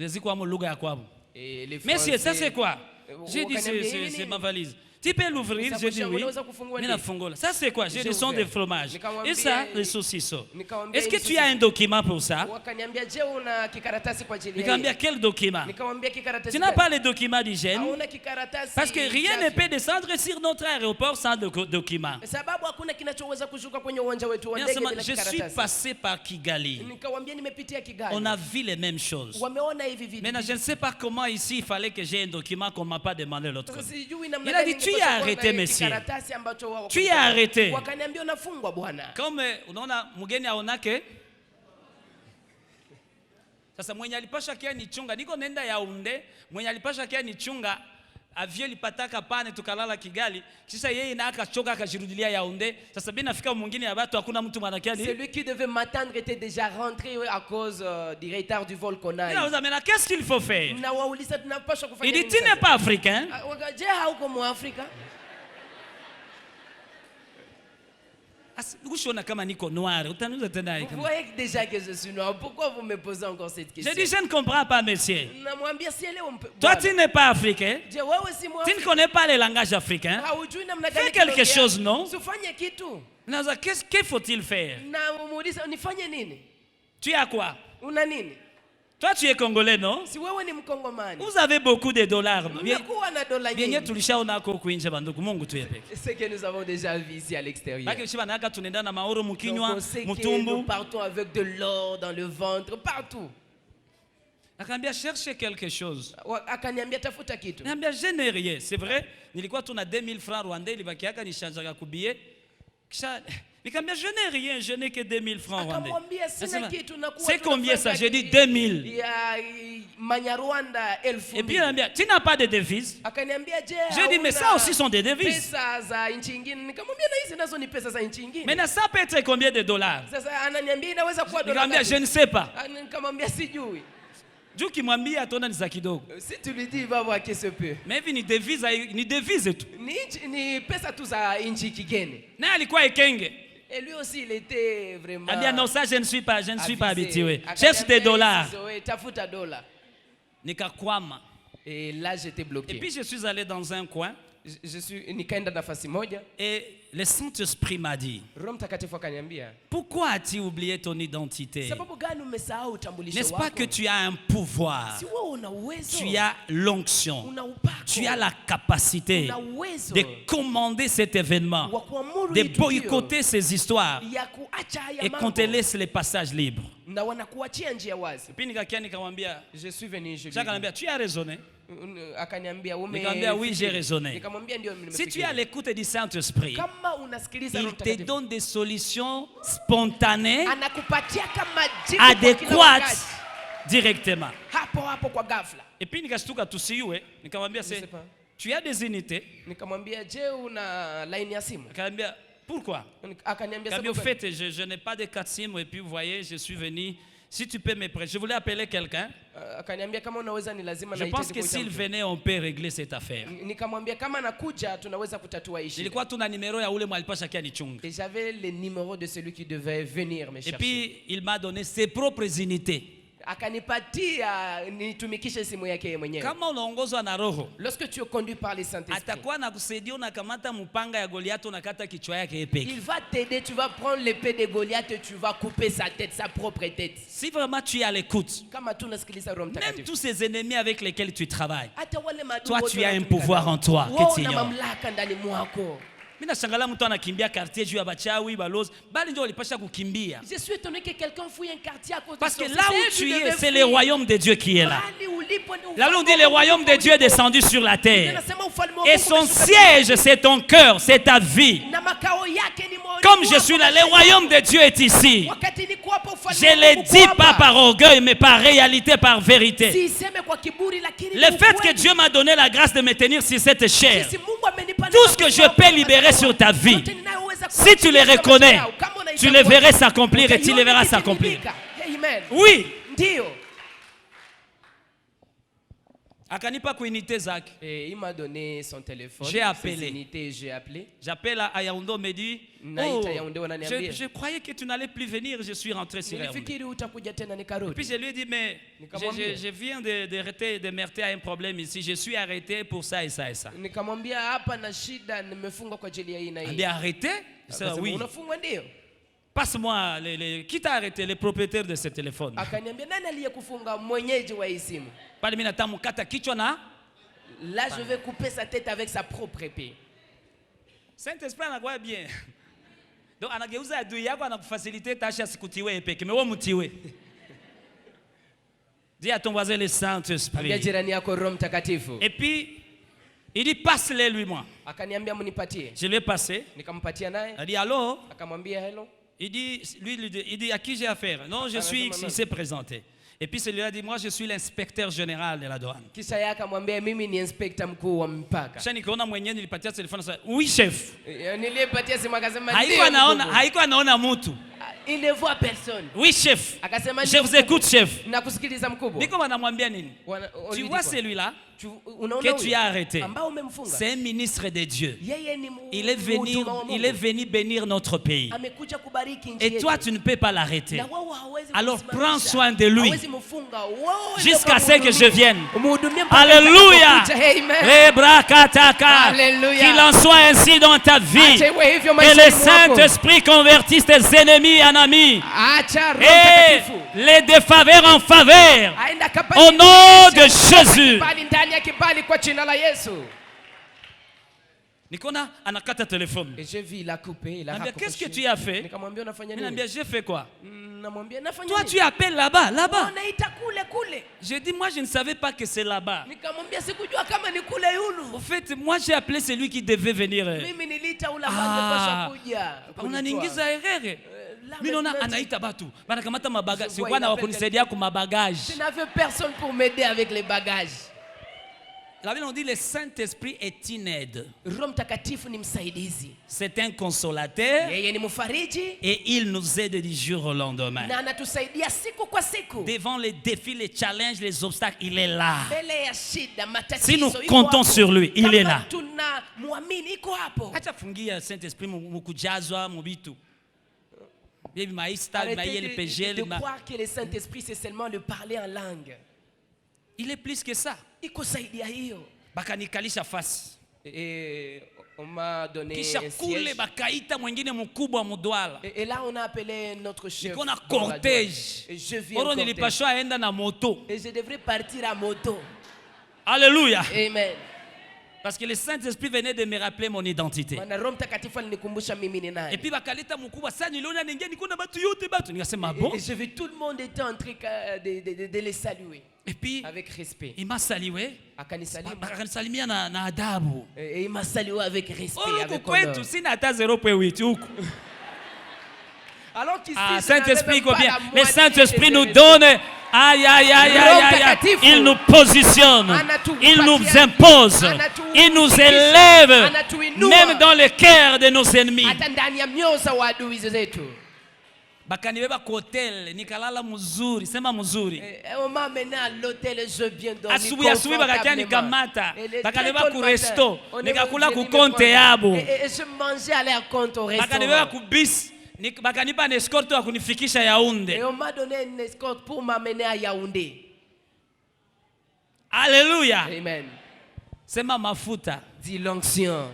Ziko amo lugha ya kwabo. Et les Messieurs, ça Français- c'est quoi? J'ai dit Wakaniambia, c'est ma valise. Tu peux l'ouvrir, Ça j'ai dit bouge, oui. unaweza kufungua Mais nini? la fongola. Ça c'est quoi? J'ai J'ai dit son de ouvert. fromage. Nikamwambia- Et ça, les saucissons. Nikamwambia Est-ce que hizi tu as un document pour ça? Wakaniambia, je una kikaratasi kwa ajili ya Nikamwambia hii? quel document? Nikamwambia kikaratasi. Tu n'as gani? pas le document d'hygiène? Hauna kikaratasi. Parce que rien cha ne afya. peut descendre sur notre aéroport sans document. Sababu hakuna kinachoweza kushuka kwenye uwanja wetu wa ndege Nasema, bila je suis kikaratasi. passé par Kigali. Nikamwambia nimepitia Kigali. On a vu les mêmes choses. Wameona hivi vitu. Maintenant, je ne sais pas comment ici il fallait que j'ai un document qu'on ne m'a pas demandé l'autre Sasa côté. sijui namna Il a gani dit, tu ningepaswa as kuwa na arrêté, hii monsieur. kikaratasi ambacho wao Tu as arrêté. Wakaniambia unafungwa bwana. Comme unaona mgeni aonake sasa, mwenye alipasha kia nichunga, niko nenda Yaounde, mwenye alipasha kia nichunga avio lipataka pane tukalala Kigali, kisha yeye na akachoka akajirudilia Yaounde. Sasa mimi nafika mwingine ya watu hakuna mtu mwanakia ni. Celui qui devait m'attendre était déjà rentré à cause du retard du vol qu'on a eu. Mais qu'est-ce qu'il faut faire? Na wauliza tunapaswa kufanya Il dit nini tu n'es sasa? pas africain. Je hauko Mwafrika? Ushona kama niko noir, utaniuza tena Vous kama. voyez déjà que je suis noir. Pourquoi vous me posez encore cette question? Je dis je ne comprends pas monsieur. Namwambia si leo Toi tu n'es pas africain. Je wewe si Tu ne Mwafrika? connais pas le langage africain. Haujui namna Fais gani quelque tunaongea? chose, non? Usifanye kitu. Que faut-il faire? Na umuuliza nifanye nini? Tu as quoi? Una nini? Toi tu es congolais, non? Si wewe ni Mkongomani. Vous avez beaucoup de dollars. Unakuwa na dola Bien nyingi. tulishaona ko kuinje banduku Mungu tu yepeke. Ce que nous avons déjà vu ici à l'extérieur. Baki shiba naka tunenda na maoro Donc mukinywa, on sait que nous mutumbu. partons avec de l'or dans le ventre, partout. Akambia cherche quelque chose. Akaniambia tafuta kitu. Niambia je n'ai rien. C'est vrai, nilikuwa tuna 2000 francs rwandais libakiaka nishanjaga kubie. Nikamwambia, je n'ai rien, je n'ai que 2000 francs rwandais. Akamwambia sina kitu na C'est combien ça? J'ai dit 2000. Ya Manyarwanda 1000. Et puis il m'a dit, tu n'as pas de devises? Akaniambia je. J'ai dit, mais ça aussi sont des devises. Pesa za nchi nyingine. Nikamwambia na hizi nazo ni pesa za nchi nyingine. Maintenant ça peut être combien de dollars? Sasa ananiambia inaweza kuwa dola. Nikamwambia, je ne sais pas. Nikamwambia sijui. Juu kimwambia ataona ni za kidogo. Si tu lui dis il va voir que ce peu. Mais hivi ni devise tu. Ni pesa tu za nchi kigeni. Na alikuwa ekenge. Et lui aussi il était vraiment. Ah bien non, ça je ne suis pas habitué. Cherche des dollars. Tafuta dola. Nikakwama. Et là j'étais bloqué. Et puis je suis allé dans un coin. Nikaenda nafasi moja. Et le Saint-Esprit m'a dit, pourquoi as-tu oublié ton identité? N'est-ce pas que tu as un pouvoir? Tu as l'onction. Tu as la capacité de commander cet événement, de boycotter ces histoires et qu'on te laisse les passages libres. Et puis je suis venu, tu as raisonné. Nikamwambia, oui, j'ai raisonné. Si tu es à l'écoute du Saint-Esprit, il te donne des solutions spontanées, adéquates, directement. Et puis nikashtuka tusiwe, nikamwambia, tu as des unités? Nikamwambia, pourquoi? Au fait, je n'ai pas de 4 SIM et puis vous voyez, je suis venu. Si tu peux me prêter, je voulais appeler quelqu'un. Je pense que s'il venait, on peut régler cette affaire. Et j'avais le numéro de celui qui devait venir me chercher. Et puis il m'a donné ses propres unités. Lorsque tu es conduit par les Saint-Esprit, il va t'aider, tu vas prendre l'épée de Goliath et tu vas couper sa tête, sa propre tête. Si vraiment tu es à l'écoute, même tous ces ennemis avec lesquels tu travailles, toi tu as un pouvoir en toi que tu ignores. Mimi nashangaa mtu anakimbia quartier juu ya bachawi balozi bali ndio walipasha kukimbia. Je suis étonné que quelqu'un fouille un quartier à cause de ça. Parce que là où tu es, c'est le royaume de Dieu qui est là. Là où on dit le royaume de Dieu est descendu sur la terre. Et son siège, c'est ton cœur, c'est ta vie. Comme je suis là, le royaume de Dieu est ici. Je ne le dis pas par orgueil, mais par réalité, par vérité. Le fait que Dieu m'a donné la grâce de me tenir sur cette chair, tout ce que je peux libérer sur ta vie, si tu le reconnais, tu le verras s'accomplir et tu le verras s'accomplir. Oui. Akanipa kuinite zake. Et il m'a donné son téléphone. J'ai appelé. J'ai appelé. J'appelle à Yaoundé, on me dit, je croyais que tu n'allais plus venir, je suis rentré sur Yaoundé. Et puis je lui ai dit, mais je viens d'arrêter de m'arrêter à un problème ici, je suis arrêté pour ça et ça et ça. Il dit, arrêté? Oui. Passe-moi, qui t'a arrêté? Le propriétaire de ce téléphone. Là, je vais couper sa tête avec sa propre épée. Saint-Esprit anakuwa bien. Donc anageuza adui yako anakufasilite tâche asikutiwe epeke. Mais wewe mutiwe. Dis à ton voisin le Saint-Esprit. Et puis il dit passe-le lui-moi. Je l'ai passé. Il dit allô? Il dit à qui j'ai affaire? Non, je suis X, il s'est présenté. Et puis celui-là dit, moi je suis l'inspecteur général de la douane. Oui chef. Il ne voit personne. Oui chef. Je vous écoute chef. Tu vois celui-là que tu as arrêté. C'est un ministre de Dieu. Il est venu bénir notre pays. Et toi tu ne peux pas l'arrêter. Alors prends soin de lui jusqu'à ce que je vienne. Alléluia. Qu'il en soit ainsi dans ta vie. Que le Saint-Esprit convertisse tes ennemis en amis et les défaveurs en faveur. Au nom de Jésus. Nikona anakata téléphone. Et j'ai vu, il a coupé, il a raccroché. Qu'est-ce que tu as fait? J'ai fait quoi? Toi, tu appelles là-bas, là-bas. J'ai dit, moi, je ne savais pas que c'est là-bas. En fait, moi, j'ai appelé celui qui devait venir. On a n'ingiza erreur. Minona anaita batu. Banakamata mabagages. C'est quoi na wakunisaidia ku mabagages? Je n'avais personne pour m'aider avec les bagages. La Bible nous dit le Saint-Esprit est une aide. C'est un consolateur. Et il nous aide du jour au lendemain. Devant les défis, les challenges, les obstacles, il est là. Si nous comptons sur lui, il est là. Acha fungia Saint-Esprit mukujazwa mubitu. Arrêtez de croire que le Saint-Esprit c'est seulement de parler en langue. Il est plus que ça. Bakanikalisha fasi. Et on m'a donné kisha un kule siège. bakaita mwingine mkubwa mudwala. Et là on a appelé notre chef. Niko na cortège. Et je viens Oro nilipashwa enda na moto. Et je devrais partir à moto. Alléluia. Amen. Parce que le Saint-Esprit venait de me rappeler mon identité. Et puis bakaleta mkubwa sana niliona ningia niko na batu yote batu nikasema bon. Et je vais tout le monde était en train de les saluer. Et puis avec respect. Il m'a salué. Akanisalimia na adabu. Et il m'a salué avec respect, avec honneur. Kwetu sina hata 0.8 huko. Alors qu'ici Saint-Esprit bien. Le Saint-Esprit nous donne aïe aïe aïe aïe aïe. Il nous positionne. Il nous impose. Il nous élève même dans le cœur de nos ennemis. Bakanibeba kwa hotel nikalala mzuri, sema mzuri. On m'a amené à l'hôtel et je viens dormir. Asubuhi bakakia nikamata. Bakanibeba ku resto, nikakula ku compte yabo. Et je mangeais à leur compte au restaurant. Bakanibeba ku bis, bakanipa un escorte wa kunifikisha Yaoundé. Et on m'a donné une escorte pour m'amener à Yaoundé. Alléluia. Amen. Sema mafuta. Dis l'onction.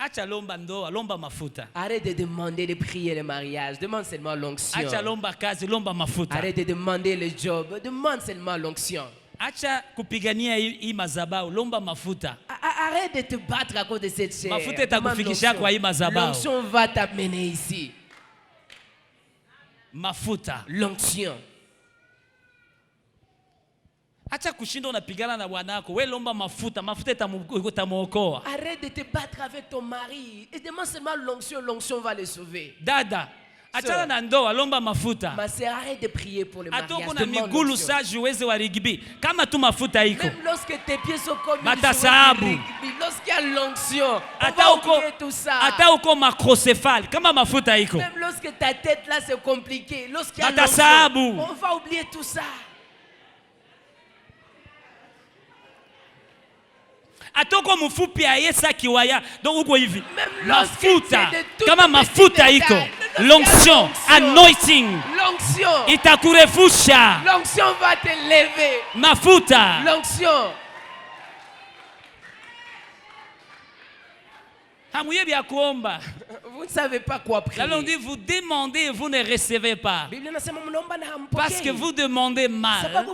Acha lomba ndoa, lomba mafuta. Arrête de demander de prier le mariage, demande seulement l'onction. Acha lomba kazi, lomba mafuta. Arrête de demander le job, demande seulement l'onction. Acha kupigania hii mazabau, lomba mafuta. Arrête de te battre à cause de cette chair. Mafuta itakufikisha kwa hii mazabau. L'onction va t'amener ici. Mafuta. L'onction. Acha kushinda unapigana na bwanako, wewe lomba mafuta, mafuta itamuokoa. Arrête de te battre avec ton mari et demande seulement l'onction, l'onction va le sauver. Dada, achana na ndoa, lomba mafuta. Ma sœur, arrête de prier pour le mariage. Atoko na migulu sa joueze wa rugby, kama tu mafuta iko. Même lorsque tes pieds sont comme matasabu. Lorsqu'il y a l'onction, ata uko macrocéphale, kama mafuta iko. Même lorsque ta tête là c'est compliqué, lorsqu'il y a l'onction, on va oublier tout ça. Atoko mfupi ayesa kiwaya donc uko hivi mafuta kama mafuta iko l'onction anointing l'onction itakurefusha l'onction va te lever mafuta l'onction hamuyebi ya kuomba. Vous ne savez pas quoi prier. Là on dit vous demandez et vous ne recevez pas. Parce que vous demandez mal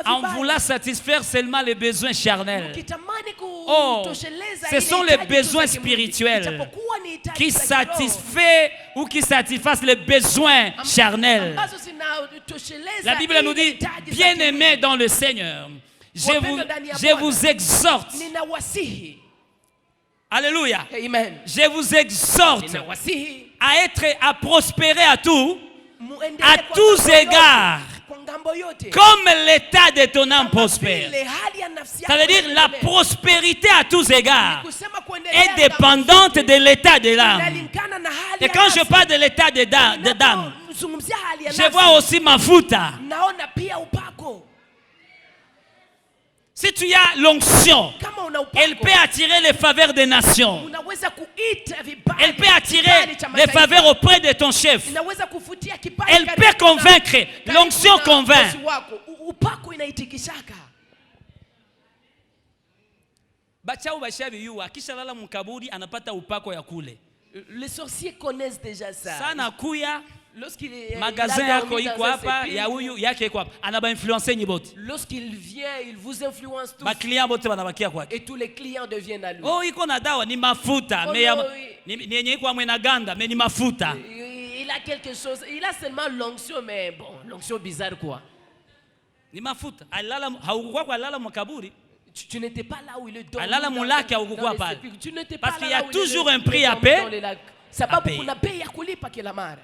en voulant satisfaire seulement les besoins charnels. Oh, ce sont les besoins spirituels qui satisfont ou qui satisfassent les besoins charnels. La Bible nous dit, bien-aimés dans le Seigneur, je vous exhorte. Alléluia. Amen. Je vous exhorte à prospérer à tous égards, comme l'état de ton âme prospère. Ça veut dire la prospérité à tous égards est dépendante de l'état de l'âme. Et quand je parle de l'état de l'âme, je vois aussi mafuta. Si tu as l'onction, elle peut attirer les faveurs des nations. Elle peut attirer les faveurs auprès de ton chef. Elle peut convaincre. L'onction convainc. Les sorciers connaissent déjà ça. Magasin yako iko hapa, ya huyu yake iko hapa. Anaba influencer nyibote. Lorsqu'il vient, il vous influence tous. Ba client bote banabakia kwake. Et tous les clients deviennent à lui. Oh, iko na dawa ni mafuta, Oh, mais no, ni yenye iko amwena ganda, mais ni mafuta. Il a quelque chose, il a seulement l'onction, mais bon, l'onction bizarre quoi. Ni mafuta. Alala haukukua kwa alala mkaburi. Tu n'étais pas là où il est dormi. Alala mulaki haukukua pale. Tu n'étais pas là. Parce qu'il y a toujours un prix à payer. Sababu kuna bei ya kulipa kila mara.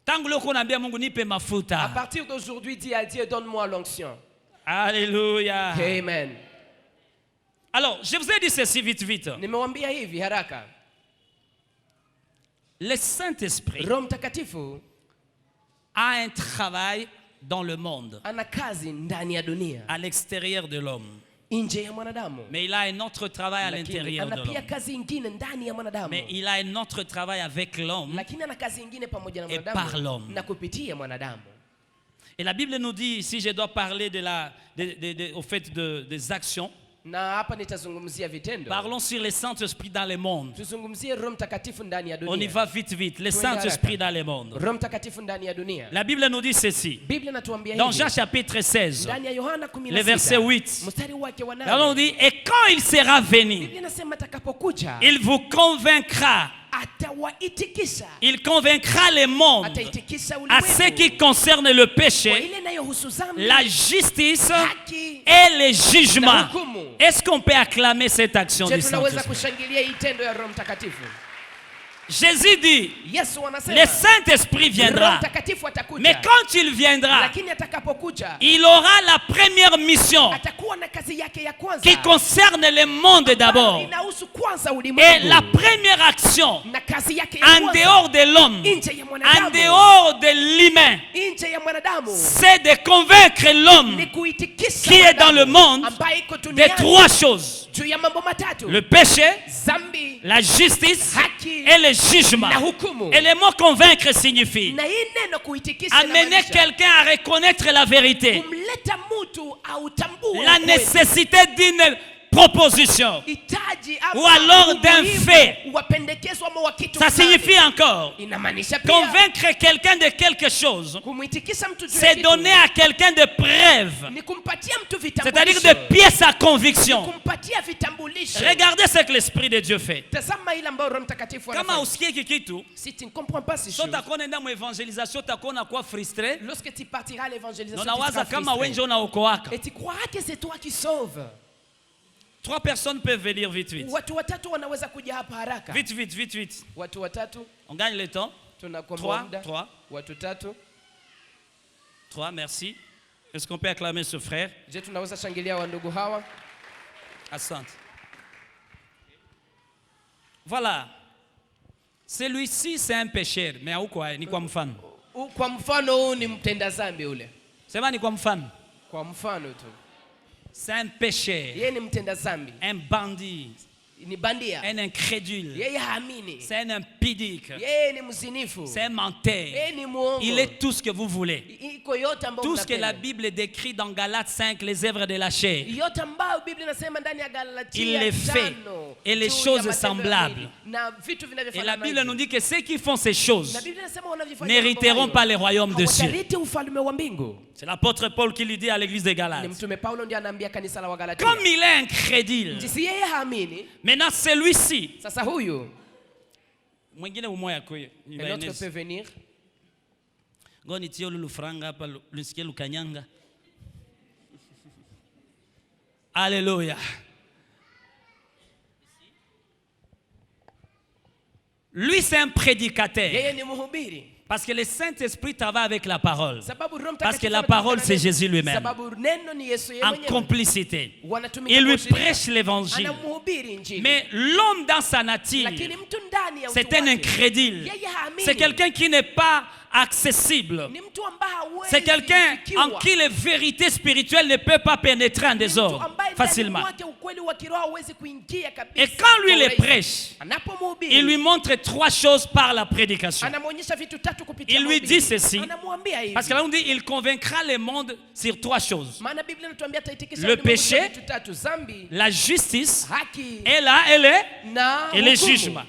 Tangu leo kunaambia Mungu nipe mafuta. À partir d'aujourd'hui, dis à Dieu, donne-moi l'onction. Alléluia. Amen. Alors, je vous ai dit ceci vite. Nimewambia hivi haraka. Le Saint-Esprit Roho Mtakatifu a un travail dans le monde, ana kazi ndani ya dunia, à l'extérieur de l'homme. nje ya mwanadamu. Mais il a un autre travail à l'intérieur de Ana pia l'homme. kazi nyingine ndani ya mwanadamu. Mais il a un autre travail avec l'homme. Lakini ana kazi nyingine pamoja na Et par mwanadamu l'homme. na kupitia mwanadamu. Et la Bible nous dit, si je dois parler au fait des actions, Na hapa nitazungumzia vitendo. parlons sur le Saint-Esprit dans le monde. Tuzungumzie Roho Mtakatifu ndani ya dunia. On y va vite. Le Saint-Esprit dans le monde. Roho Mtakatifu ndani ya dunia. La Bible nous dit ceci. Biblia inatuambia Dans hivi. Jean chapitre 16, Ndani ya Yohana 16, le verset 8. mstari wake wa 8. Là, on dit, et quand il sera venu, Biblia inasema atakapokuja il vous convaincra. atawaitikisha. Il convaincra le monde Ataitikisha à ce qui ulimwengu concerne le kwa péché, ile inayohusu dhambi, la justice haki. et le jugement. Na hukumu. Est-ce qu'on peut acclamer cette action Je du tunaweza Saint-Esprit? kushangilia hii tendo ya Roho Mtakatifu. Jésus dit, Yesu anasema le Saint-Esprit Roho viendra. Mtakatifu atakuja. Mais quand il viendra, Lakini atakapokuja il aura la première mission atakuwa na kazi yake ya kwanza qui concerne le monde d'abord. inahusu kwanza Et ulimwengu. la première action, Na kazi yake ya en kwanza dehors de l'homme, nje ya en mwanadamu, dehors de l'humain, nje ya mwanadamu c'est de convaincre l'homme ni kuitikisha qui est dans le mwanadamu monde ambaye iko de duniani trois choses. juu ya mambo matatu: Le péché, dhambi, la justice haki et le jugement. na hukumu. Et le mot convaincre signifie Na hii neno kuitikisha amener inamaanisha quelqu'un à reconnaître la vérité, kumleta mtu autambue la ukweli. nécessité d'une proposition. Hitaji Ou alors d'un umuhimu fait. wa pendekezo ama wa kitu Ça fulani. signifie encore Inamaanisha pia convaincre quelqu'un de quelque chose, kumwitikisha mtu juu ya c'est kitu. donner à quelqu'un des preuves, Ni kumpatia mtu c'est-à-dire vitambulisho. des pièces à conviction. Kumpatia vitambulisho. Regardez ce que l'Esprit de Dieu fait. Tazama ile ambayo Roho Mtakatifu Kama anafanya. usikie hiki kitu, Si tu ne comprends pas ces so choses, utakuwa nenda mu evangelisation, utakuwa kwa frustré. lorsque tu partiras à l'évangélisation, Na tu unawaza seras kama frustré. wenje unaokoaka. Et tu croiras que c'est toi qui sauves. 3 personnes peuvent venir vite. Watu watatu wanaweza kuja hapa haraka. Vite. Watu watatu On gagne le temps. tunakomba muda. 3. Watu tatu. 3, merci. Est-ce qu'on peut acclamer ce frère? Je, tunaweza shangilia wa ndugu hawa. Asante. Voilà. Celui-ci, c'est un pécheur. Mais au quoi? Ni kwa mfano. Kwa mfano huu ni mtenda dhambi ule. Sema ni kwa mfano. Kwa mfano tu. C'est un pécheur. Yeye ni mtenda dhambi. Un bandit. Ni bandia. Un incrédule. Yeye haamini. C'est un impudique. Yeye ni mzinifu. C'est un menteur. Yeye ni muongo. Il est tout ce que vous voulez. Iko yote ambayo Tout ce que la mnapenda. Bible décrit dans Galates 5, les œuvres de la chair. Yote ambayo Biblia inasema ndani ya Il Galatia les fait. 5, Et les juu ya choses matendo ya semblables. mwili. Na vitu Et vinavyofanana la Bible hivyo. nous dit que ceux qui font ces choses Na Biblia inasema wanavyofanya n'hériteront mambo pas hayo, le royaume de Dieu. hawatarithi ufalme wa mbingu. C'est l'apôtre Paul qui lui dit à l'église de Ni Galates. mtume Paulo ndiye anaambia kanisa la Wagalatia. Comme il est incrédule, Jinsi yeye haamini, maintenant celui-ci, sasa huyu mwingine umoya kwe, un autre peut venir. ngoni tio lulu franga hapa lusikie lukanyanga. Alléluia. Lui c'est un prédicateur Yeye ni mhubiri. parce que le Saint-Esprit travaille avec la parole. Sababu Roho Parce que Mtakatifu la parole anatumika c'est na Jésus neno. lui-même. Sababu neno ni Yesu yeye En mwenyewe. complicité. Wanatumika Il lui kwa ushirika. prêche l'évangile. Anamhubiri injili. Mais l'homme dans sa nature, Lakini mtu ndani ya c'est utu un wake, incrédule. yeye haamini. C'est quelqu'un qui n'est pas accessible. Ni mtu ambaye hawezi C'est quelqu'un kufikiwa. en qui les vérités spirituelles ne peuvent pas pénétrer en Ni mtu désordre ambaye ndani facilement. mwake ukweli wa kiroho hauwezi kuingia kabisa. Et quand lui kwa les urahisi. prêche, Anapomhubiri, il lui montre 3 choses par la prédication. anamwonyesha vitu tatu kupitia Il lui mahubiri. dit ceci. Anamwambia hivi. Parce que là on dit il convaincra le monde sur 3 choses. Maana Biblia inatuambia ataitikisha Le ulimwengu péché, kwa vitu tatu: dhambi, La justice haki et là elle est na et le hukumu. jugement.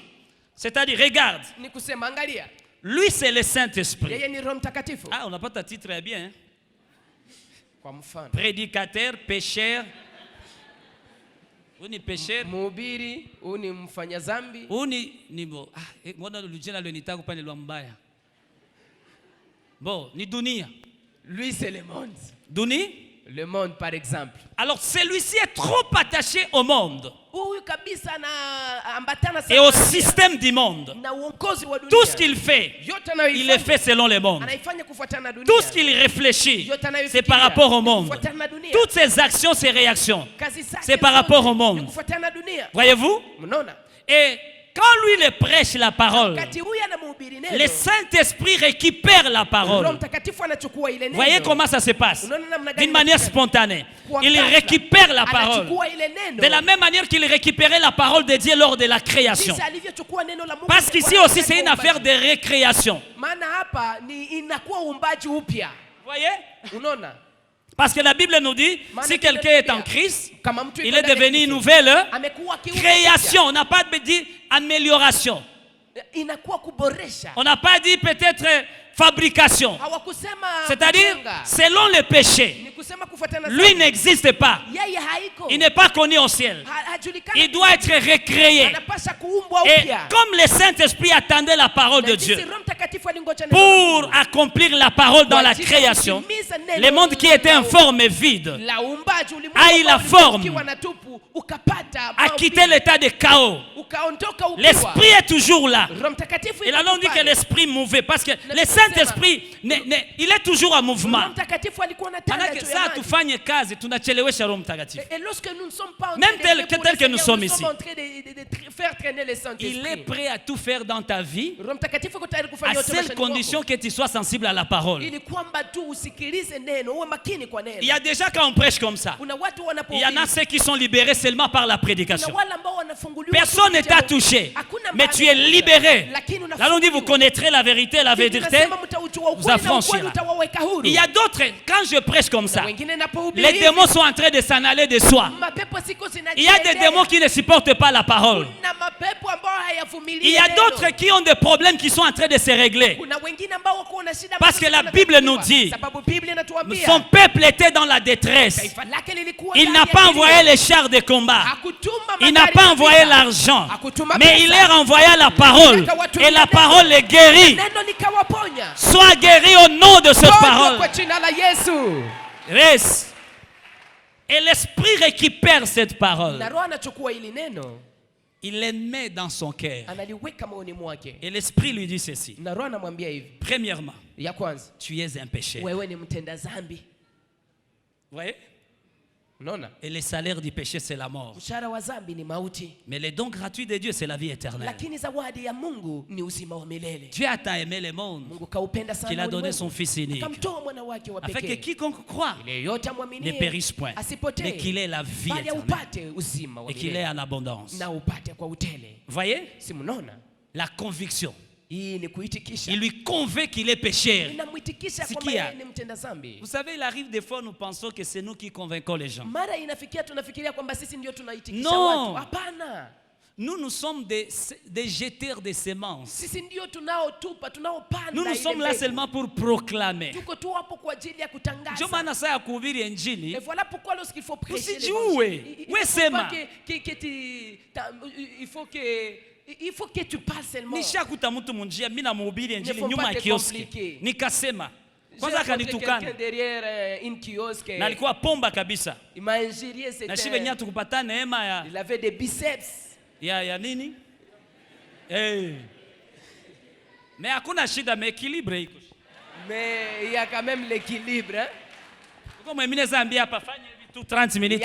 C'est-à-dire, regarde. Ni kusema angalia. Lui, c'est le Saint-Esprit. Yeye ni Roho Mtakatifu. Ah, on n'a pas ta titre très bien. Hein? Kwa mfano. Prédicateur, pécheur. Ou ni pécheur. Mhubiri, ou ni mfanya zambi. Ou ni bo. Ah, mbona lujina lo nitaka kupande lwa mbaya. Bon, ni dunia. Lui, c'est le monde. Duni? Le monde, par exemple. Alors, celui-ci est trop attaché au monde et au système du monde. Tout ce qu'il fait, il le fait selon le monde. Tout ce qu'il réfléchit, c'est par rapport au monde. Toutes ses actions, ses réactions, c'est par rapport au monde. Voyez-vous? Et quand lui le prêche la parole, le Saint-Esprit récupère la parole. Voyez comment ça se passe? D'une manière spontanée. Il récupère la parole. De la même manière qu'il récupérait la parole de Dieu lors de la création. Parce qu'ici aussi c'est une affaire de récréation. Voyez? Parce que la Bible nous dit, si quelqu'un est en Christ, il est devenu une nouvelle création. On n'a pas dit amélioration. On n'a pas dit peut-être fabrication. C'est-à-dire, selon le péché, lui n'existe pas. Il n'est pas connu au ciel. Il doit être recréé. Et comme le Saint-Esprit attendait la parole de Dieu pour accomplir la parole dans la création, le monde qui était informe et vide a eu la forme, a quitté l'état de chaos. L'Esprit est toujours là. Et là, on dit que l'Esprit mouvait parce que le Saint-Esprit, il est toujours en mouvement. Et lorsque nous ne sommes pas même tel que nous sommes ici, faire traîner le Saint-Esprit. Il est prêt à tout faire dans ta vie, à seule condition que tu sois sensible à la parole. Il y a déjà quand on prêche comme ça, il y en a ceux qui sont libérés seulement par la prédication. Personne n'est à toucher, mais tu es libéré. Là on dit vous connaîtrez la vérité, la vérité vous affranchira. Il y a d'autres, quand je prêche comme ça, les démons sont en train de s'en aller de soi. Il y a des démons qui ne supportent pas la parole. Il y a d'autres qui ont des problèmes qui sont en train de se régler. Parce que la Bible nous dit, son peuple était dans la détresse. Il n'a pas envoyé les chars de combat. Il n'a pas envoyé l'argent. Mais il leur envoya la parole. Et la parole les guérit. Sois guéri au nom de cette parole. Reste. Et l'Esprit récupère cette parole. Il les met dans son cœur. Et l'Esprit lui dit ceci. Premièrement, tu es un pécheur. Vous voyez? Et le salaire du péché, c'est la mort. Mais le don gratuit de Dieu, c'est la vie éternelle. Dieu a tant aimé le monde qu'il a donné son Fils unique, afin que quiconque croit ne périsse point, mais qu'il ait la vie éternelle et qu'il ait en abondance. Voyez? La conviction. Il lui convainc qu'il est pécheur. Vous savez, il arrive des fois, nous pensons que c'est nous qui convainquons les gens. Non. Nous sommes des jeteurs de semences. Nous sommes là seulement pour proclamer. Et voilà pourquoi lorsqu'il faut prêcher l'évangile, il faut que tu parles seulement. Quelqu'un derrière une kiosque. Il avait des biceps. Mais il y a quand même l'équilibre. Il y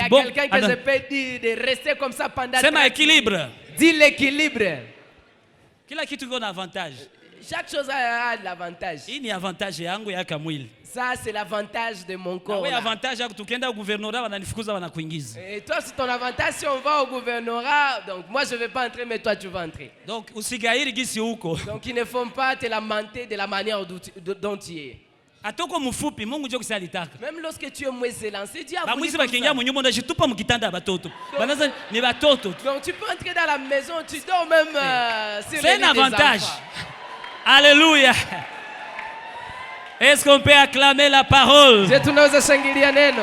a quelqu'un que je peux dire de rester comme ça pendant 30 minutes. Équilibre. Dis l'équilibre. Chaque chose a de l'avantage. Ça, c'est l'avantage de mon corps. Et toi, c'est ton avantage si on va au gouvernorat. Donc, moi, je ne vais pas entrer, mais toi, tu vas entrer. Donc, il ne faut pas te lamenter de la manière dont tu es. Atoko mufupi Mungu ndio kusalitaka. Même lorsque tu es mwezelan, c'est Dieu a Ba voulu mwizi comme bakingia ça. mu nyumba ndashitupa mu kitanda batoto. Banaza ni batoto. Donc tu peux entrer dans la maison, tu dors même sur C'est les un lits des avantage. enfants. Alléluia. Est-ce qu'on peut acclamer la parole? Je tunaweza shangilia neno.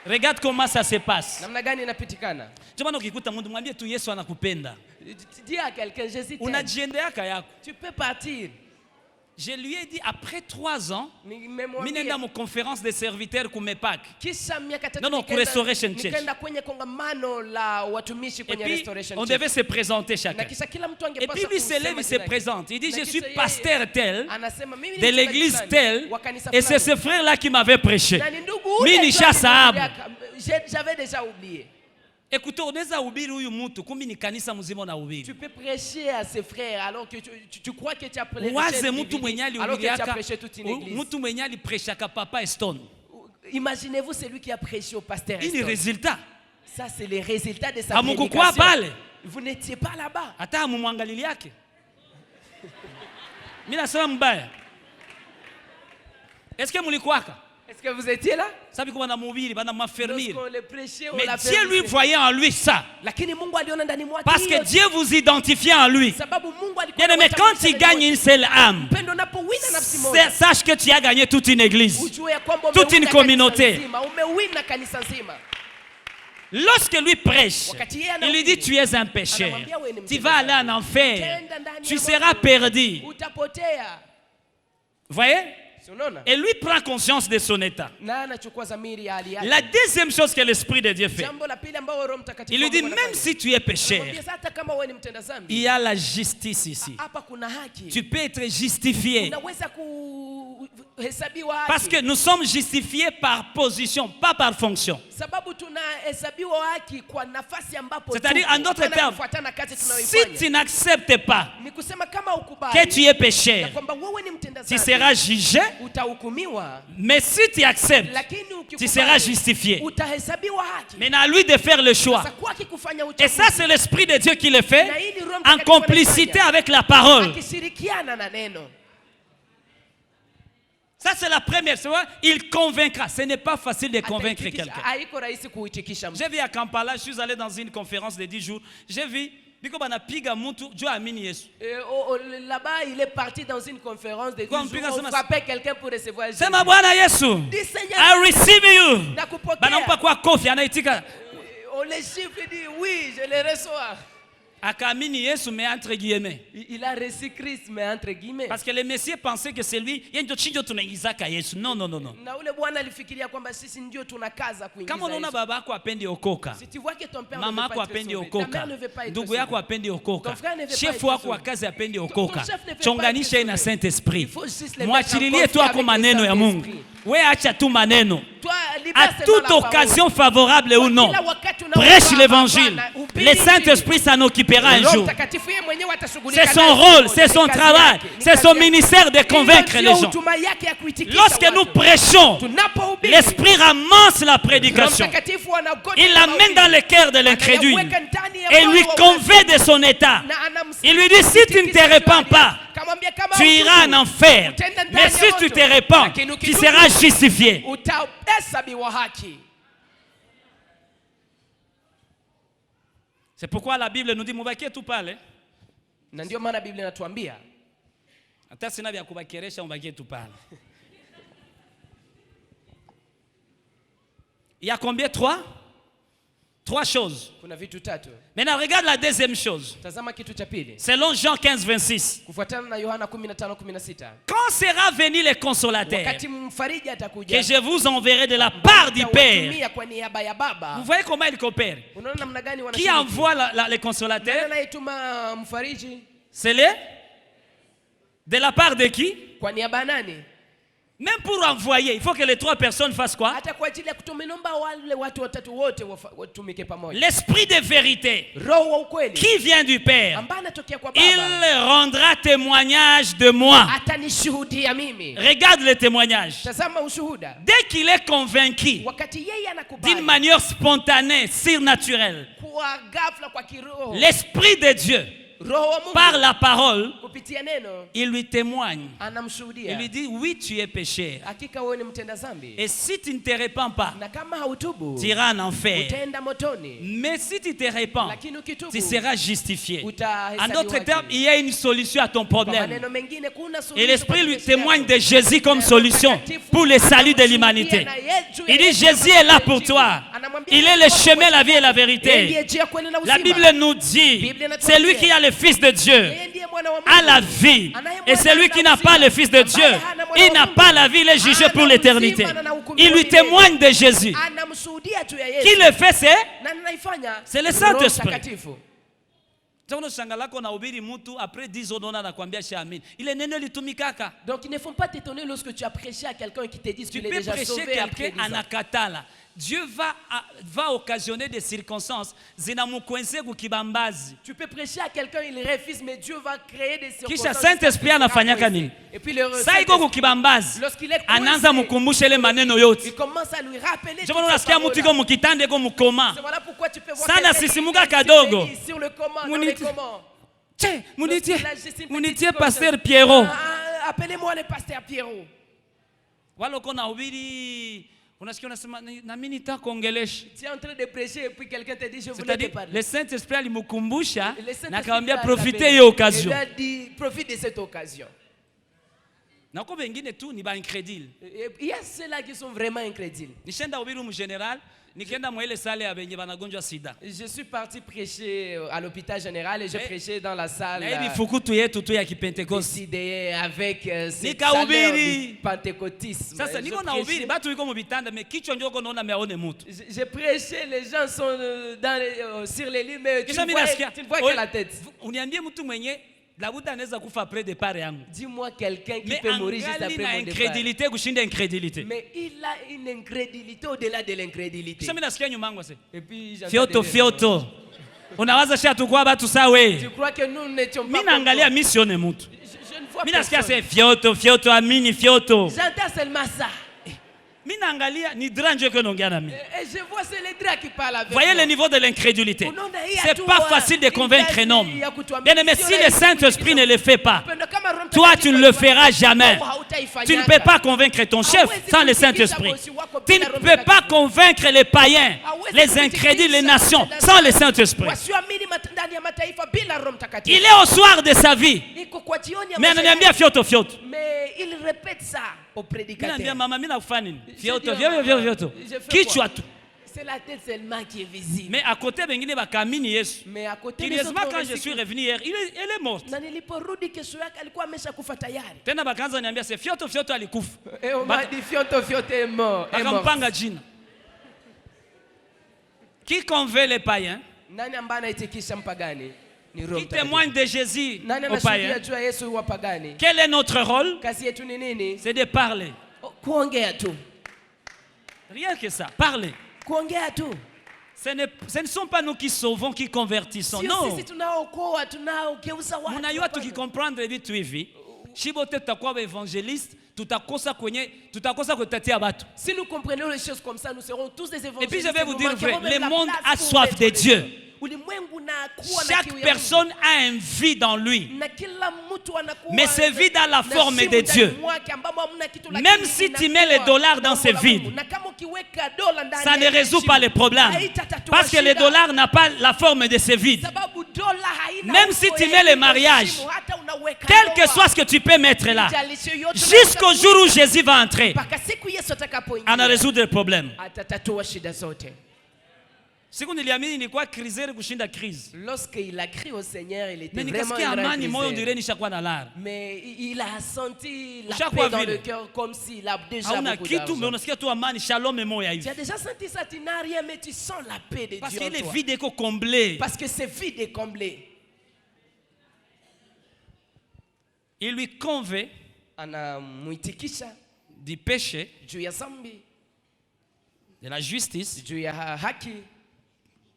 Regarde comment ça se passe. Namna gani inapitikana? Jamani ukikuta mtu mwambie tu Yesu anakupenda. Dis à quelqu'un, Jésus t'aime. Unajiendeaka yako. Tu peux partir. Je lui ai dit après 3 ans, Nimemwambia minenda mu conférence des serviteurs kumepak. kisha miaka 3 Non, non, Restoration Church. nikaenda kwenye kongamano la watumishi Et kwenye puis, Restoration on Church. devait se présenter chacun. Na kisha kila mtu Et angepaswa puis lui se lève, kusema il se jina lake. présente. Il dit, Na je kisha suis yeye pasteur tel, anasema mimi ni de mchungaji l'église fulani, telle, wa kanisa et c'est fulani. ce frère-là qui m'avait prêché. Na ni ndugu Mimi ule nisha ndio sahabu. j'avais déjà oublié. Écoutez, unaweza hubiri huyu mtu, kumbe ni kanisa mzima na hubiri. Tu peux prêcher à ses frères alors que tu crois que tu as prêché Waze toute mtu une mwenye église, alors que tu as alihubiriaka, prêché toute une église. mtu mwenye alipreshaka Papa Stone. Imaginez-vous celui qui a prêché au pasteur Hii ni Eston. résultat. Ça c'est les résultats de sa Hamukukua prédication. pale. Vous n'étiez pas là-bas. Hata hamumwangalili yake. Mimi nasema mbaya. Est-ce que mulikuwaka? Est-ce que vous étiez là? Sabi kwa bana mhubiri, bana mafermir. Lorsqu'on le prêchait, on Mais l'a Dieu lui fait. voyait en lui ça. Lakini Mungu aliona ndani mwake Parce hiyo. que Dieu vous identifiait en lui. Sababu Mungu alikuwa Bien aimé, quand tu gagnes une seule âme, pendo unapowina nafsi moja, sache que tu as gagné toute une église. ujue ya kwamba toute umewina une communauté. kanisa nzima, umewina kanisa nzima. Lorsque lui prêche, Wakati yeye il anahubiri, lui dit tu es un pécheur. anamwambia wewe ni Tu mtenda vas aller dhambi. en enfer. Utaenda ndani Tu ya seras moto. perdu. Utapotea. Vous voyez? Si unaona? Et lui prend conscience de son état. Na anachukua dhamiri ya hali yake. La deuxième chose que l'Esprit de Dieu fait, Jambo la pili ambalo Roho Mtakatifu il lui dit Mungu même anafanya. si tu es pécheur, Anamwambia, hata kama wewe ni mtenda il dhambi, y a la justice ici. hapa kuna haki. Tu peux être justifié. Unaweza kuhesabiwa haki. Parce que nous sommes justifiés par position, pas par fonction. Sababu tunahesabiwa haki kwa nafasi ambapo C'est-à-dire, tuko, en d'autres tena termes, kufuatana kazi Si tunayoifanya. tu n'acceptes pas Ni kusema kama ukubali que tu es na pécheur, kwamba wewe ni mtenda tu dhambi, seras jugé. utahukumiwa, Mais si tu acceptes, lakini tu ukikubali, seras justifié. utahesabiwa haki. Maintenant, à lui de faire le choix. Sasa kwake kufanya Et ça, uchaguzi, c'est l'Esprit de Dieu qui le fait na hili Roho en Mtakatifu complicité anafanya, avec la parole. akishirikiana na neno. Ça, c'est la première. Tu vois, il convaincra. Ce n'est pas facile de convaincre Ataitikisha. quelqu'un. Haiko rahisi kuitikisha mtu. J'ai vu à Kampala, je suis allé dans une conférence de 10 jours. J'ai vu, biko banapiga mtu, Dieu amini Yesu. Là-bas, il est parti dans une conférence de 10 Kwa jours. mpiga On sema- frappait quelqu'un pour recevoir Jésus. Sema Bwana Yesu, Dis Seigneur, I receive you. nakupokea. Banampa kwa kofi, anaitika. On les chiffre, il dit oui, je les reçois. Akamini Yesu, mais entre guillemets. Il a reçu Christ, mais entre guillemets. Parce que les messieurs pensaient que c'est lui. Yeye ndio chinjo tunaingizaka Yesu. Non, non, non, non. Na ule bwana alifikiria kwamba sisi ndio tunakaza kuingiza Kama unaona Yesu. baba yako apendi okoka, Si tu vois que ton père mama ne veut yako pas être apendi sauvé, ta okoka, mère ne veut pas être ndugu sauvée. yako apendi okoka, Ton frère ne veut pas shefu être wako wa sauvé. kazi apendi Ton okoka, chef ne veut pas chonganishe être na sauvé. Saint-Esprit, Il faut juste les mwachililie mettre en tu ako conflit maneno avec ya le Mungu. Saint-Esprit. We acha tu maneno. Toi, libère À seulement toute la parole. occasion favorable ou non, Kila wakati prêche unaokuwa l'évangile. hapana, hubiri Le Injili. Saint-Esprit s'en occupera un Roho jour. Mtakatifu yeye mwenyewe atashughulika C'est son nayo. rôle, c'est son Ni kazi travail, yake, ni c'est kazi son yake. ministère de convaincre Hiyo les ndio gens. huduma yake ya kuitikisha Lorsque watu. nous prêchons, Tunapohubiri, l'Esprit ramasse la Roho prédication. Mtakatifu anaokota Il l'amène dans le cœur de l'incrédule anayaweka ndani ya et moyo lui wa convainc de son état. na anamsikia Il lui dit, si tu ne te répands pas, Kamwambia kama tu iras en enfer. utaenda ndani Mais ya si tu moto. te répands, Lakini tu ukitubu, seras justifié. utahesabiwa haki. C'est pourquoi la Bible nous dit, mubakie tu pale. Na ndio maana Biblia inatuambia Hata sina vya kubakeresha, mubakie tu pale. Il y a combien? Trois choses. kuna vitu tatu. Maintenant, regarde la deuxième chose. Tazama kitu cha pili. Selon Jean 15, 26. Kufuatana na Yohana 15:16. Quand sera venu le consolateur Wakati mfariji atakuja, que je vous enverrai de la part du Père. nitawatumia kwa niaba ya Baba. Vous voyez comment il coopère? Unaona namna gani Qui wanashiriki? envoie le Nani consolateur? anayetuma mfariji? C'est le? De la part de qui? Kwa niaba ya nani? Même pour envoyer, il faut que les 3 personnes fassent quoi? Hata kwa ajili ya kutuma, naomba wale watu watatu wote watumike pamoja. L'esprit de vérité Roho wa ukweli qui vient du Père, ambaye anatokea kwa il Baba rendra témoignage de moi. atanishuhudia mimi. Regarde le témoignage. Tazama ushuhuda. Dès qu'il est convaincu Wakati yeye d'une anakubali manière spontanée, surnaturelle, kwa ghafla, kwa kiroho, l'Esprit de Dieu par la parole, il lui témoigne. Anamshuhudia. Il lui dit, oui, tu es pécheur. Hakika wewe ni mtenda dhambi. Et si tu ne te répands pas, Na kama hautubu, tu iras en enfer. utaenda motoni. Mais si tu te répands, Lakini ukitubu, tu seras justifié. En utahesabiwa d'autres haki. termes, il y a une solution à ton Kwa problème. maneno mengine, kuna Et suluhisho l'Esprit kwa lui kesi yako. témoigne de Jésus comme solution pour le salut de l'humanité. Il dit, Jésus est là pour toi. Il est le chemin, la vie et la vérité. La Bible nous dit, c'est lui qui a le Fils de Dieu, a la vie. Et celui qui n'a pas le Fils de Dieu, il n'a pas la vie, il est jugé pour l'éternité. Il lui témoigne de Jésus. Qui le fait, c'est le Saint-Esprit. Donc il ne faut pas t'étonner lorsque tu as prêché à quelqu'un qui te dit tu qu'il est peux déjà prêcher sauvé après quelqu'un 10 en ans. akatala. Dieu va occasionner des circonstances. Tu peux prêcher à quelqu'un, il refuse, mais Dieu va créer des Kisha circonstances. Saint-Esprit anafanyaka nini? Et puis le Saa iko kukibambazi, lorsqu'il est anaanza coincé, mkumbusha ile maneno yote. il commence à lui rappeler Ndio toutes maana ces unasikia mtu iko paroles-là. mkitanda iko mkoma. C'est voilà pourquoi tu peux voir Sana quelqu'un qui sisimuka est kadogo. béni sur le comment, dans Muniti- le comment. Che, munitie Lorsqu'il agit une petite chose. pasteur Pierrot. Appelez-moi le pasteur Pierrot. Wala uko na ubiri, unasikia unasema na mimi nitakuongelesha. Tu es en train de prêcher et puis quelqu'un te dit je voulais te C'est-à-dire, parler. le Saint-Esprit alimkumbusha Le Saint-Esprit na akamwambia t'a profiter appelé. hiyo occasion. Il a dit profite de cette occasion. Na uko wengine tu ni ba incrédule. Et il y a ceux-là qui sont vraiment incrédules. Nishenda ubiri mu general, nikienda mwele sale ya benye banagonjwa sida. Je suis parti prêcher à l'hôpital général et j'ai prêché dans la salle Na hivi fukutu yetu tu ya kipentekoste. décidée avec cette Nikahubiri. chaleur du pentecôtisme. Sasa Je niko na prêchais- ubiri batu iko mu bitanda me kichwa ndio uko naona meaone mtu. J'ai prêché, les gens sont sur les lits, mais tu Kisha ne mimi vois, nasikia. tu ne vois que la tête. Uniambie mtu mwenye labuda anaweza kufa après départ yangu. Dis-moi quelqu'un qui Mais peut mourir juste angali après na mon départ. incrédulité kushinda incrédulité. Mais il a une incrédulité au-delà de l'incrédulité. Kisha mimi nasikia nyuma yangu sasa. Et puis j'entends Fioto des- fioto. Unawaza sha tukua batu sawe. Tu crois que nous n'étions pas Mimi comme naangalia toi. misione mtu. Je ne vois Mimi nasikia personne. sasa fioto fioto amini fioto. J'entends seulement ça. Mimi naangalia ni dranje que naongea na mimi. Et je vois c'est les draps qui parlent avec Voyez moi. le niveau de l'incrédulité. Unaona hii C'est hatua pas facile de convaincre un homme. ya kutuambia Bien aimé, si sio le rahisi Saint-Esprit ne le fait pas, kupenda kama Roho toi Mtakatifu tu ne le feras haifanyaka, jamais. hautaifanyaka. Tu ne peux pas convaincre ton chef sans le Saint-Esprit. Tu ne peux pas convaincre les païens, les incrédules, les nations sans le Saint-Esprit. Wasioamini ndani ya mataifa bila Roho Mtakatifu. Il est au soir de sa vie. Iko kwa jioni ya Mais maisha ananiambia yake. fioto fioto. Mais il répète ça au Mimi prédicateur. naambia mama mimi nakufanya nini? Fioto Je dis, fioto fioto fioto. je fais Kichwa quoi? tu. C'est la tête seulement qui est visible. Mais à côté bengine bakamini Yesu. Mais à côté de Curieusement ça, quand je suis revenu hier, elle est morte. na niliporudi kesho yake alikuwa ameshakufa tayari. Tena bakaanza niambia c'est fioto fioto alikufa. Et on m'a dit Fioto Fioto est mort. Est mort. Akampanga jina. Qui convainc les païens? Nani ambaye anaitikisha mpagani? Ni Roho Qui Mtakatifu. témoigne de Jésus Nani aux anashuhudia païens? juu ya Yesu wapagani? Quel est notre rôle? Kazi yetu ni nini? C'est de parler. Kuongea tu. Rien que ça, parler. Kuongea tu. Ce ne sont pas nous qui sauvons, qui convertissons. Sio Non. sisi tunaokoa, tunaogeuza watu. Unajua tukikomprendre vitu hivi, shibote tutakuwa évangéliste, tutakosa kutatia watu. Si nous comprenons les choses comme ça, nous serons tous des évangélistes. Et puis je vais vous Nous dire manquerons vrai, même le la monde place a pour soif être de les Dieu. gens. Ulimwengu unakuwa na Chaque kiu ya personne a une vie dans lui. Mungu. Na kila mtu anakuwa Mais ce vide a la na forme shimo de ndani Dieu. mwake ambamo hamna kitu, Même lakini si tu inakuwa mets les dollars dans jambo ce la vide, Mungu. Na kama ukiweka dola ndani ça ya ne ile résout shimo, pas les problèmes. haitatatua Parce que le shida. dollar n'a pas la forme de ce vide. Sababu dola haina Même umbo si tu ya mets le ile mariage, shimo, hata unaweka quel que doa, soit ce que tu peux mettre là, ijalishe yote jusqu'au unaweka jour où Jésus va entrer, mpaka siku Yesu on a atakapoingia résoudre le problème. atatatua shida zote. Siku niliamini ni kwa crisere kushinda crise. Lorsqu'il a crié au Seigneur, il était Mais vraiment nikasikia un grand amani moyo criseur. ndire nishakuwa na lara. Mais il a senti la Ushakuwa paix dans vile. le cœur comme s'il a déjà Hauna beaucoup kitu mais d'argent. unasikia tu amani, shalom et moya Tu hivi. as déjà senti ça, tu n'as rien, mais tu sens la paix de Parce Dieu en qu'il est toi. vide et comblé. Parce que c'est vide et comblé. Il lui convainc Anamuitikisha du péché, juu ya dhambi, de la justice, juu ya haki.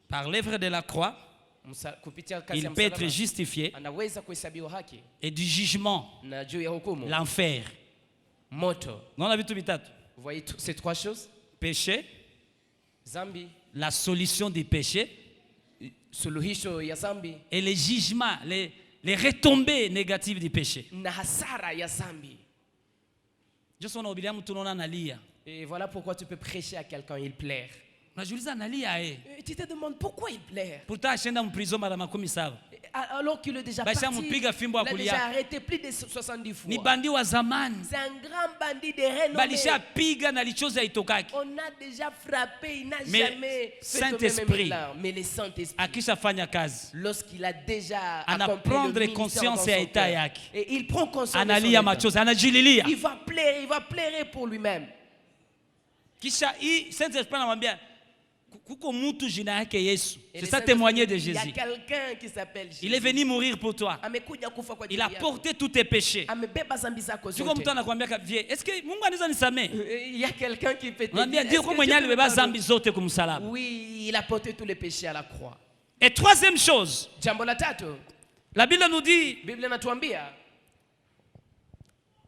par l'œuvre de la croix, Kupitia kazi ya il peut être msalaba, justifié, anaweza kuhesabiwa haki, et du jugement, na juu ya hukumu, l'enfer. moto. Non, on a vu tout vitatu. Vous voyez ces trois choses? Péché, Dhambi, la solution du péché, suluhisho ya zambi et les jugements, les retombées négatives du péché. na hasara ya zambi. Et voilà pourquoi tu peux prêcher à quelqu'un, il pleure. Tu te demandes pourquoi il pleure. Pourtant, je suis en prison, madame Komissav. Alors qu'il est déjà parti, il a déjà arrêté plus de 70 fois. C'est un grand bandit de renommée. On a déjà frappé, il n'a jamais fait Saint-Esprit. Mais le Saint-Esprit, lorsqu'il a déjà accompli le ministère dans son cœur, et il prend conscience de son état, il va pleurer pour lui-même. C'est ça témoigner de Jésus. Il y a quelqu'un qui s'appelle Jésus. Il est venu mourir pour toi. Il a porté tous tes péchés. Il y a quelqu'un qui peut te dire, oui, il a porté tous les péchés à la croix. Et troisième chose, la Bible nous dit,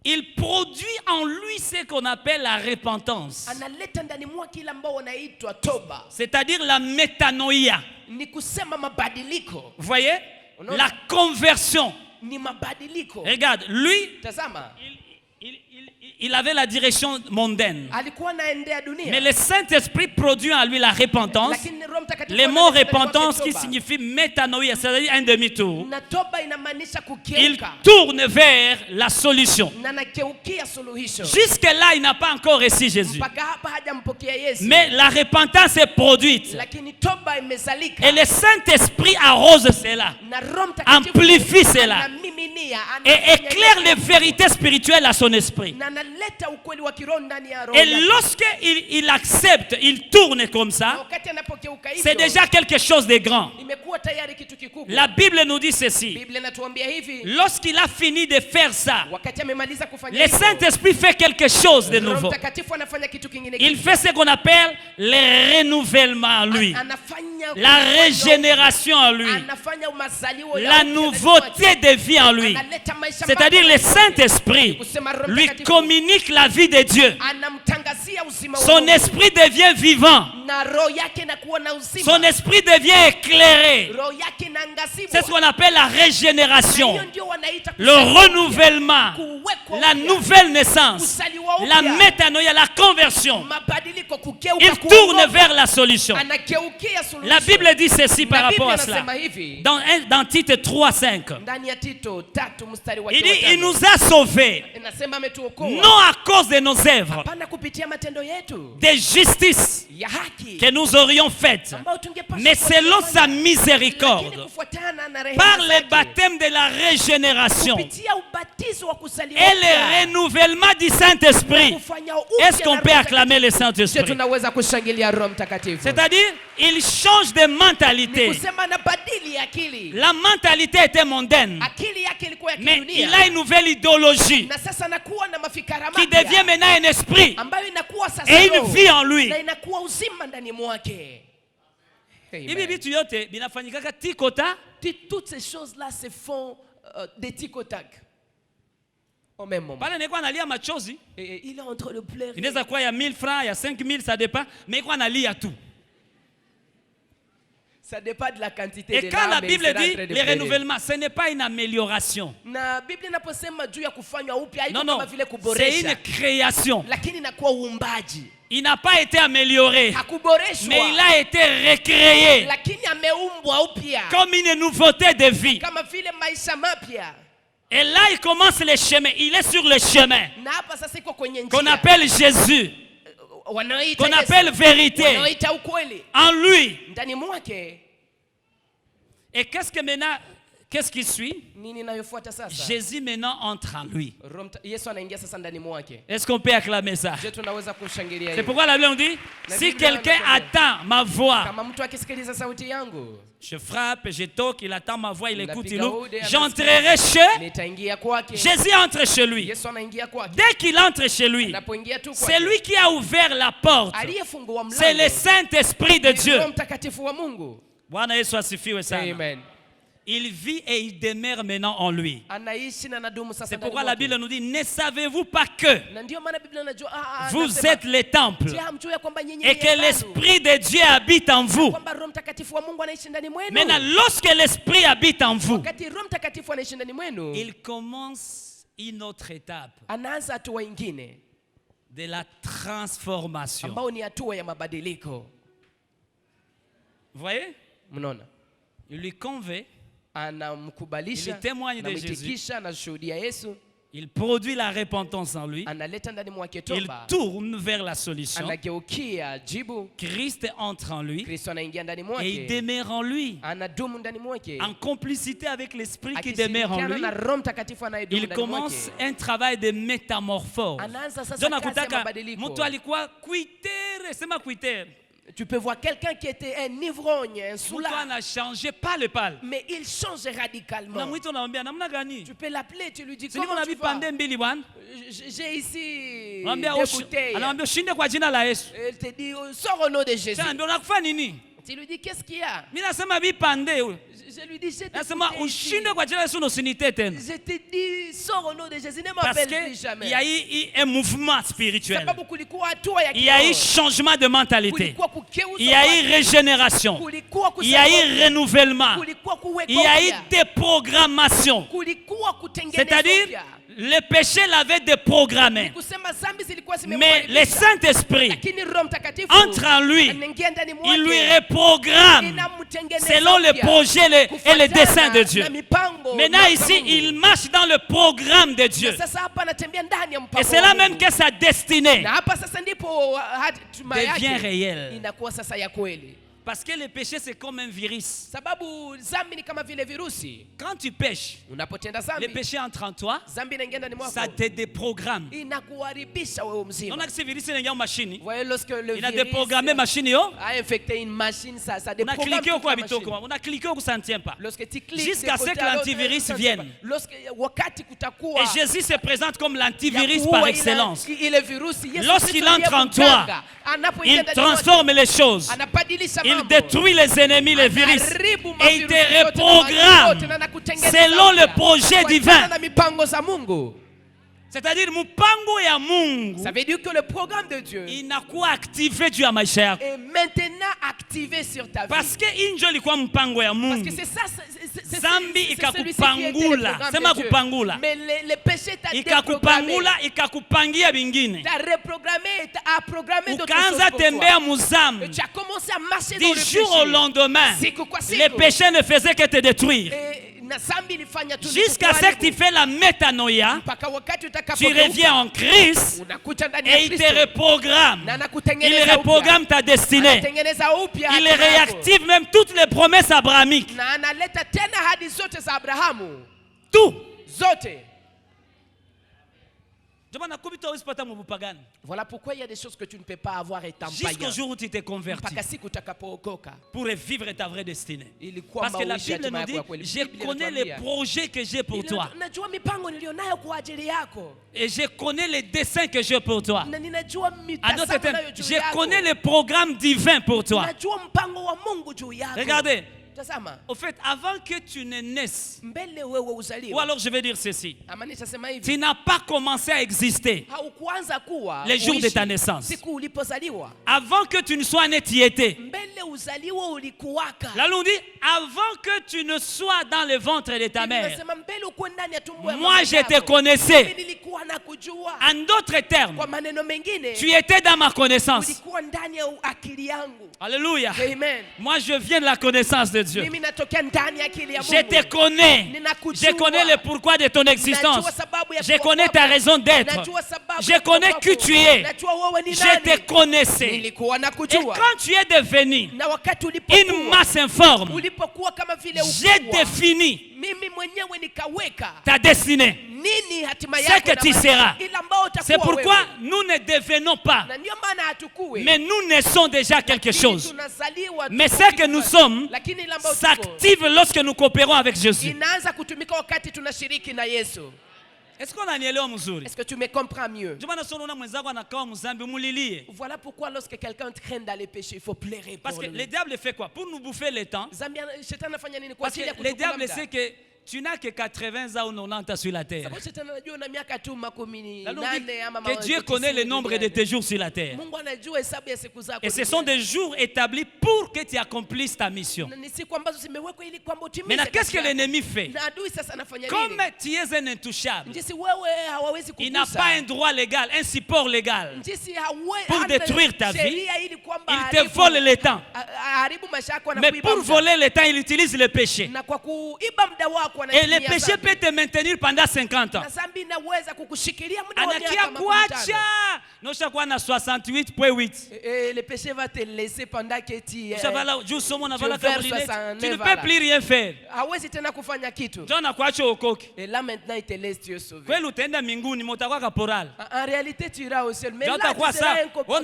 il produit en lui ce qu'on appelle la repentance. C'est-à-dire la métanoïa. Vous voyez? La conversion. Regarde, lui, il avait la direction mondaine. Mais le Saint-Esprit produit en lui la repentance. Le mot repentance qui signifie métanoïa, c'est-à-dire un demi-tour. Il tourne vers la solution. Jusque-là, il n'a pas encore reçu Jésus. Mais la repentance est produite. Et le Saint-Esprit arrose cela, amplifie cela et éclaire les vérités spirituelles à son esprit. Et lorsqu'il accepte, il tourne comme ça, c'est déjà quelque chose de grand. La Bible nous dit ceci. Lorsqu'il a fini de faire ça, le Saint-Esprit fait quelque chose de nouveau. Il fait ce qu'on appelle le renouvellement en lui, la régénération en lui, la nouveauté de vie en lui. C'est-à-dire le Saint-Esprit lui communique la vie de Dieu. Son esprit devient vivant. Son esprit devient éclairé. C'est ce qu'on appelle la régénération, le renouvellement, la nouvelle naissance, la métanoïa, la conversion. Il tourne vers la solution. La Bible dit ceci par rapport à cela. Dans Tite 3:5. Il dit, il nous a sauvés, non à cause de nos œuvres, de justice que nous aurions faites, mais selon sa miséricorde, par le baptême de la régénération et le renouvellement du Saint-Esprit. Est-ce qu'on peut acclamer le Saint-Esprit? C'est-à-dire, il change de mentalité. La mentalité était mondaine, mais il a une nouvelle idéologie qui devient maintenant un esprit et une vie en lui. Toutes ces choses-là se font des tic-au-tac au même moment. Et il est entre le pleurer. Il y a 1000 francs, il y a 5000, ça dépend. Mais quoi, on a tout. Ça dépend de la quantité. Et quand la Bible dit le renouvellement, ce n'est pas une amélioration. Non, non, c'est une création. Il n'a pas été amélioré, mais il a été recréé comme une nouveauté de vie. Et là, il commence le chemin. Il est sur le chemin qu'on appelle Jésus, qu'on appelle vérité. En lui. Et qu'est-ce que maintenant, qu'est-ce qui suit? Jésus maintenant entre en lui. Est-ce qu'on peut acclamer ça? C'est pourquoi la Bible dit, si quelqu'un attend ma voix, je frappe, je toque, il attend ma voix, il écoute, il ouvre. J'entrerai chez Jésus entre chez lui. Dès qu'il entre chez lui, c'est lui qui a ouvert la porte. C'est le Saint-Esprit de Dieu. Amen. Il vit et il demeure maintenant en lui. C'est pourquoi la Bible nous dit, ne savez-vous pas que vous êtes les temples et que l'Esprit de Dieu habite en vous? Maintenant, lorsque l'Esprit habite en vous, il commence une autre étape de la transformation. Vous voyez? Il lui convainc, il témoigne de Jésus, il produit la repentance en lui, il tourne vers la solution, Christ entre en lui et il demeure en lui, en complicité avec l'Esprit qui demeure en lui. Il commence un travail de métamorphose. Tu peux voir quelqu'un qui était un ivrogne, un soulard, mais il change radicalement. Tu peux l'appeler, tu lui dis comment tu vas. J'ai ici des bouteilles. Il te dit, sors au nom de Jésus. Tu lui dis, qu'est-ce qu'il y a? Je lui dis, je te dis, sors au nom de Jésus, ne m'appelle plus jamais. Il y a eu un mouvement spirituel. Il y a eu changement de mentalité. Il y a eu régénération. Il y a eu renouvellement. Il y a eu déprogrammation. C'est-à-dire, le péché l'avait déprogrammé. Mais le Saint-Esprit entre en lui. Il lui reprogramme selon le projet et le dessein de Dieu. Maintenant ici, il marche dans le programme de Dieu. Et c'est là même que sa destinée devient réelle. Parce que le péché, c'est comme un virus. Quand tu pêches, le péché entre en toi, ça te déprogramme. Il a déprogrammé la machine. A infecté une machine, ça déprogramme on a cliqué au ça ne tient pas. Jusqu'à ce que l'antivirus vienne. Et Jésus se présente comme l'antivirus par excellence. Lorsqu'il entre en toi, il transforme les choses. Il détruit les ennemis, les virus, et il te reprogramme selon le projet divin. C'est-à-dire, ça veut dire que le programme de Dieu est maintenant activé sur ta vie. Parce que c'est ça, c'est celui qui était le programme de Dieu. Mais le péché t'a déprogrammé. T'a reprogrammé, t'a programmé d'autres choses pour toi. Et tu as commencé à marcher dans le péché. Du jour au lendemain, le péché ne faisait que te détruire. Jusqu'à ce que tu fais la métanoïa, tu reviens en Christ et il te reprogramme. Il reprogramme ta destinée. Il réactive même toutes les promesses abrahamiques. Tout. Voilà pourquoi il y a des choses que tu ne peux pas avoir étant païen. Jusqu'au jour où tu t'es converti pour vivre ta vraie destinée. Parce que la Bible nous dit, je connais les projets que j'ai pour toi. Et je connais les desseins que j'ai pour toi. En d'autres termes, je connais les programmes divins pour toi. Regardez. Au fait, avant que tu ne naisses, ou alors je vais dire ceci, tu n'as pas commencé à exister les jours de ta naissance. Avant que tu ne sois né, tu y étais. Là, on dit, avant que tu ne sois dans le ventre de ta mère, moi je te connaissais. En d'autres termes, tu étais dans ma connaissance. Alléluia. Moi je viens de la connaissance de Dieu. Je te connais. Je connais le pourquoi de ton existence. Je connais ta raison d'être. Je connais qui tu es. Je te connaissais. Et quand tu es devenu une masse informe, j'ai défini ta destinée. Ce que tu seras. C'est pourquoi nous ne devenons pas. Mais nous naissons déjà quelque chose. Mais ce que nous sommes s'active lorsque nous coopérons avec Jésus. Est-ce que tu me comprends mieux? Voilà pourquoi lorsque quelqu'un traîne dans les péchés, il faut pleurer pour lui. Parce que le diable fait quoi? Pour nous bouffer le temps. Parce que le diable sait que tu n'as que 80 ans ou 90 ans sur la terre. Que Dieu connaît le nombre de tes jours sur la terre. Et ce sont des jours établis pour que tu accomplisses ta mission. Maintenant, qu'est-ce que l'ennemi fait? Comme tu es un intouchable, il n'a pas un droit légal, un support légal pour détruire ta vie. Il te vole le temps. Mais pour voler le temps, il utilise le péché. Et le péché peut te maintenir pendant 50 ans. Anakia kuacha, nosha kwa na 68.8. Le péché va te laisser pendant que tu ne peux plus rien faire. Et là maintenant il te laisse Dieu sauver. En réalité tu iras au ciel. Mais là tu seras un copain.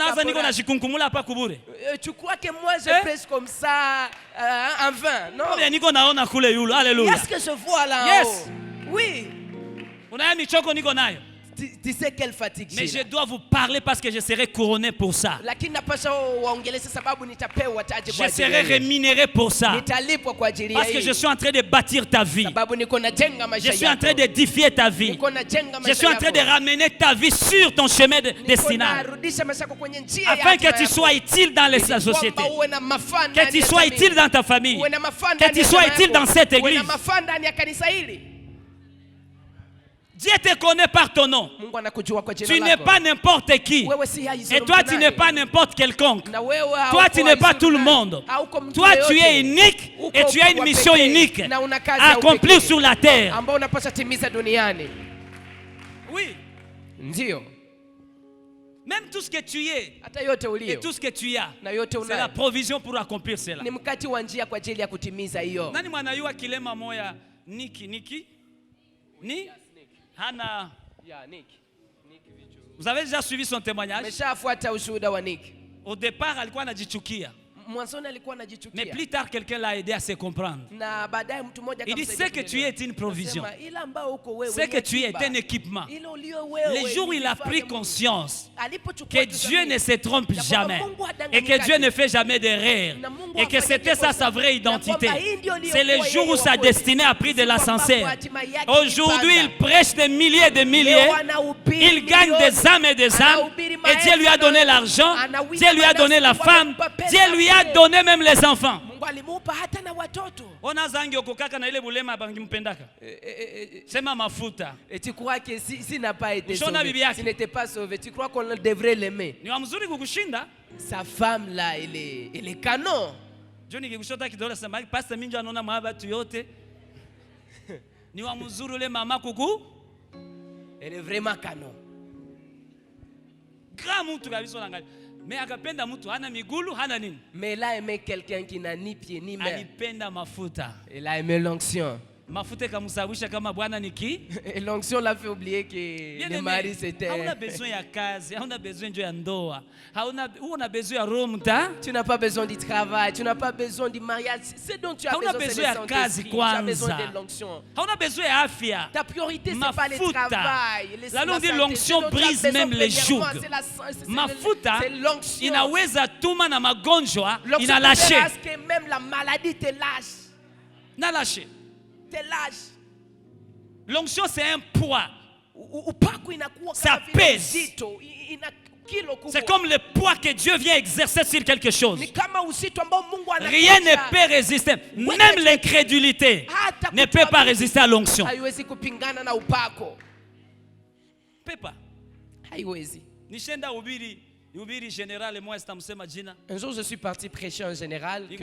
Tu crois que moi je prêche comme ça en vain? Non. Est-ce que je vois là-haut? Oui. Tu sais quelle fatigue. Mais je dois vous parler parce que je serai couronné pour ça. Je serai rémunéré pour ça. Parce que je suis en train de bâtir ta vie. Je suis en train d'édifier ta vie. Je suis en train de ramener ta vie sur ton chemin destinal. Afin que tu sois utile dans la société. Que tu sois utile dans ta famille. Que tu sois utile dans cette église. Dieu te connaît par ton nom. Tu n'es pas n'importe qui. Et toi, tu n'es pas n'importe quelconque. Toi, tu n'es pas tout le monde. Toi, tu es unique et tu as une mission unique à accomplir sur la terre. Oui. Même tout ce que tu es et tout ce que tu as, c'est la provision pour accomplir cela. Nani mwanayua kilema moya Niki? Ni? Hana. Vous avez déjà suivi son témoignage? Au départ, alikuwa anajichukia. Mais plus tard, quelqu'un l'a aidé à se comprendre. Il dit, ce que tu es est une provision. Ce que tu es est un équipement. Le jour où il a pris conscience que Dieu ne se trompe jamais et que Dieu ne fait jamais d'erreur et que c'était ça sa vraie identité, c'est le jour où sa destinée a pris de l'ascenseur. Aujourd'hui, il prêche des milliers et des milliers. Il gagne des âmes et des âmes. Et Dieu lui a donné l'argent. Dieu lui a donné la femme. Dieu lui a donné même les enfants. Sema mafuta. Et tu crois que s'il n'a pas été sauvé, s'il n'était pas sauvé, tu crois qu'on devrait l'aimer? Sa femme là, elle est canon. Elle est vraiment canon. Mais elle a aimé quelqu'un qui n'a ni pied ni main. Elle a aimé l'onction. Et l'onction l'a fait oublier que le mari c'était. Tu n'as pas besoin du travail, tu n'as pas besoin du mariage. C'est dont tu as besoin, c'est le Saint-Esprit. Tu as besoin de l'onction. Ta priorité c'est pas le travail. L'onction brise même les jougs. Mafuta inaweza tuma na magonjwa inalashe. Même la maladie te lâche. L'onction c'est un poids. Ça pèse. C'est comme le poids que Dieu vient exercer sur quelque chose. Rien ne peut résister. Même l'incrédulité ne peut pas résister à l'onction. Ne peut pas. Un jour je suis parti prêcher en général. Ils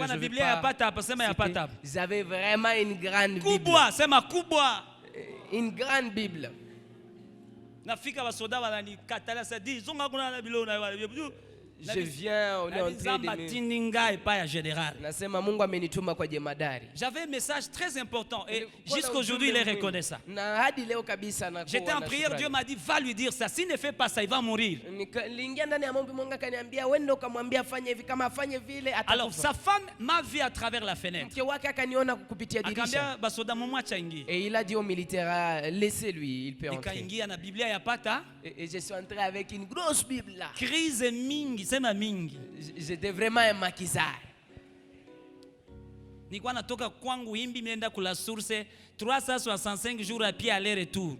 avaient vraiment une grande Bible. Une grande Bible. Je viens, on est en train de J'avais un message très important et jusqu'aujourd'hui il est reconnaissant. J'étais en prière, Dieu m'a dit va lui dire ça, s'il ne fait pas ça il va mourir. Alors sa femme m'a vu à travers la fenêtre. Et il a dit au militaire, laissez-lui, il peut entrer. Et je suis entré avec une grosse Bible là. Crise mingi. J'étais vraiment un maquisard. Nilikuwa natoka kwangu Imbi nienda kula source 365 jours à pied aller-retour.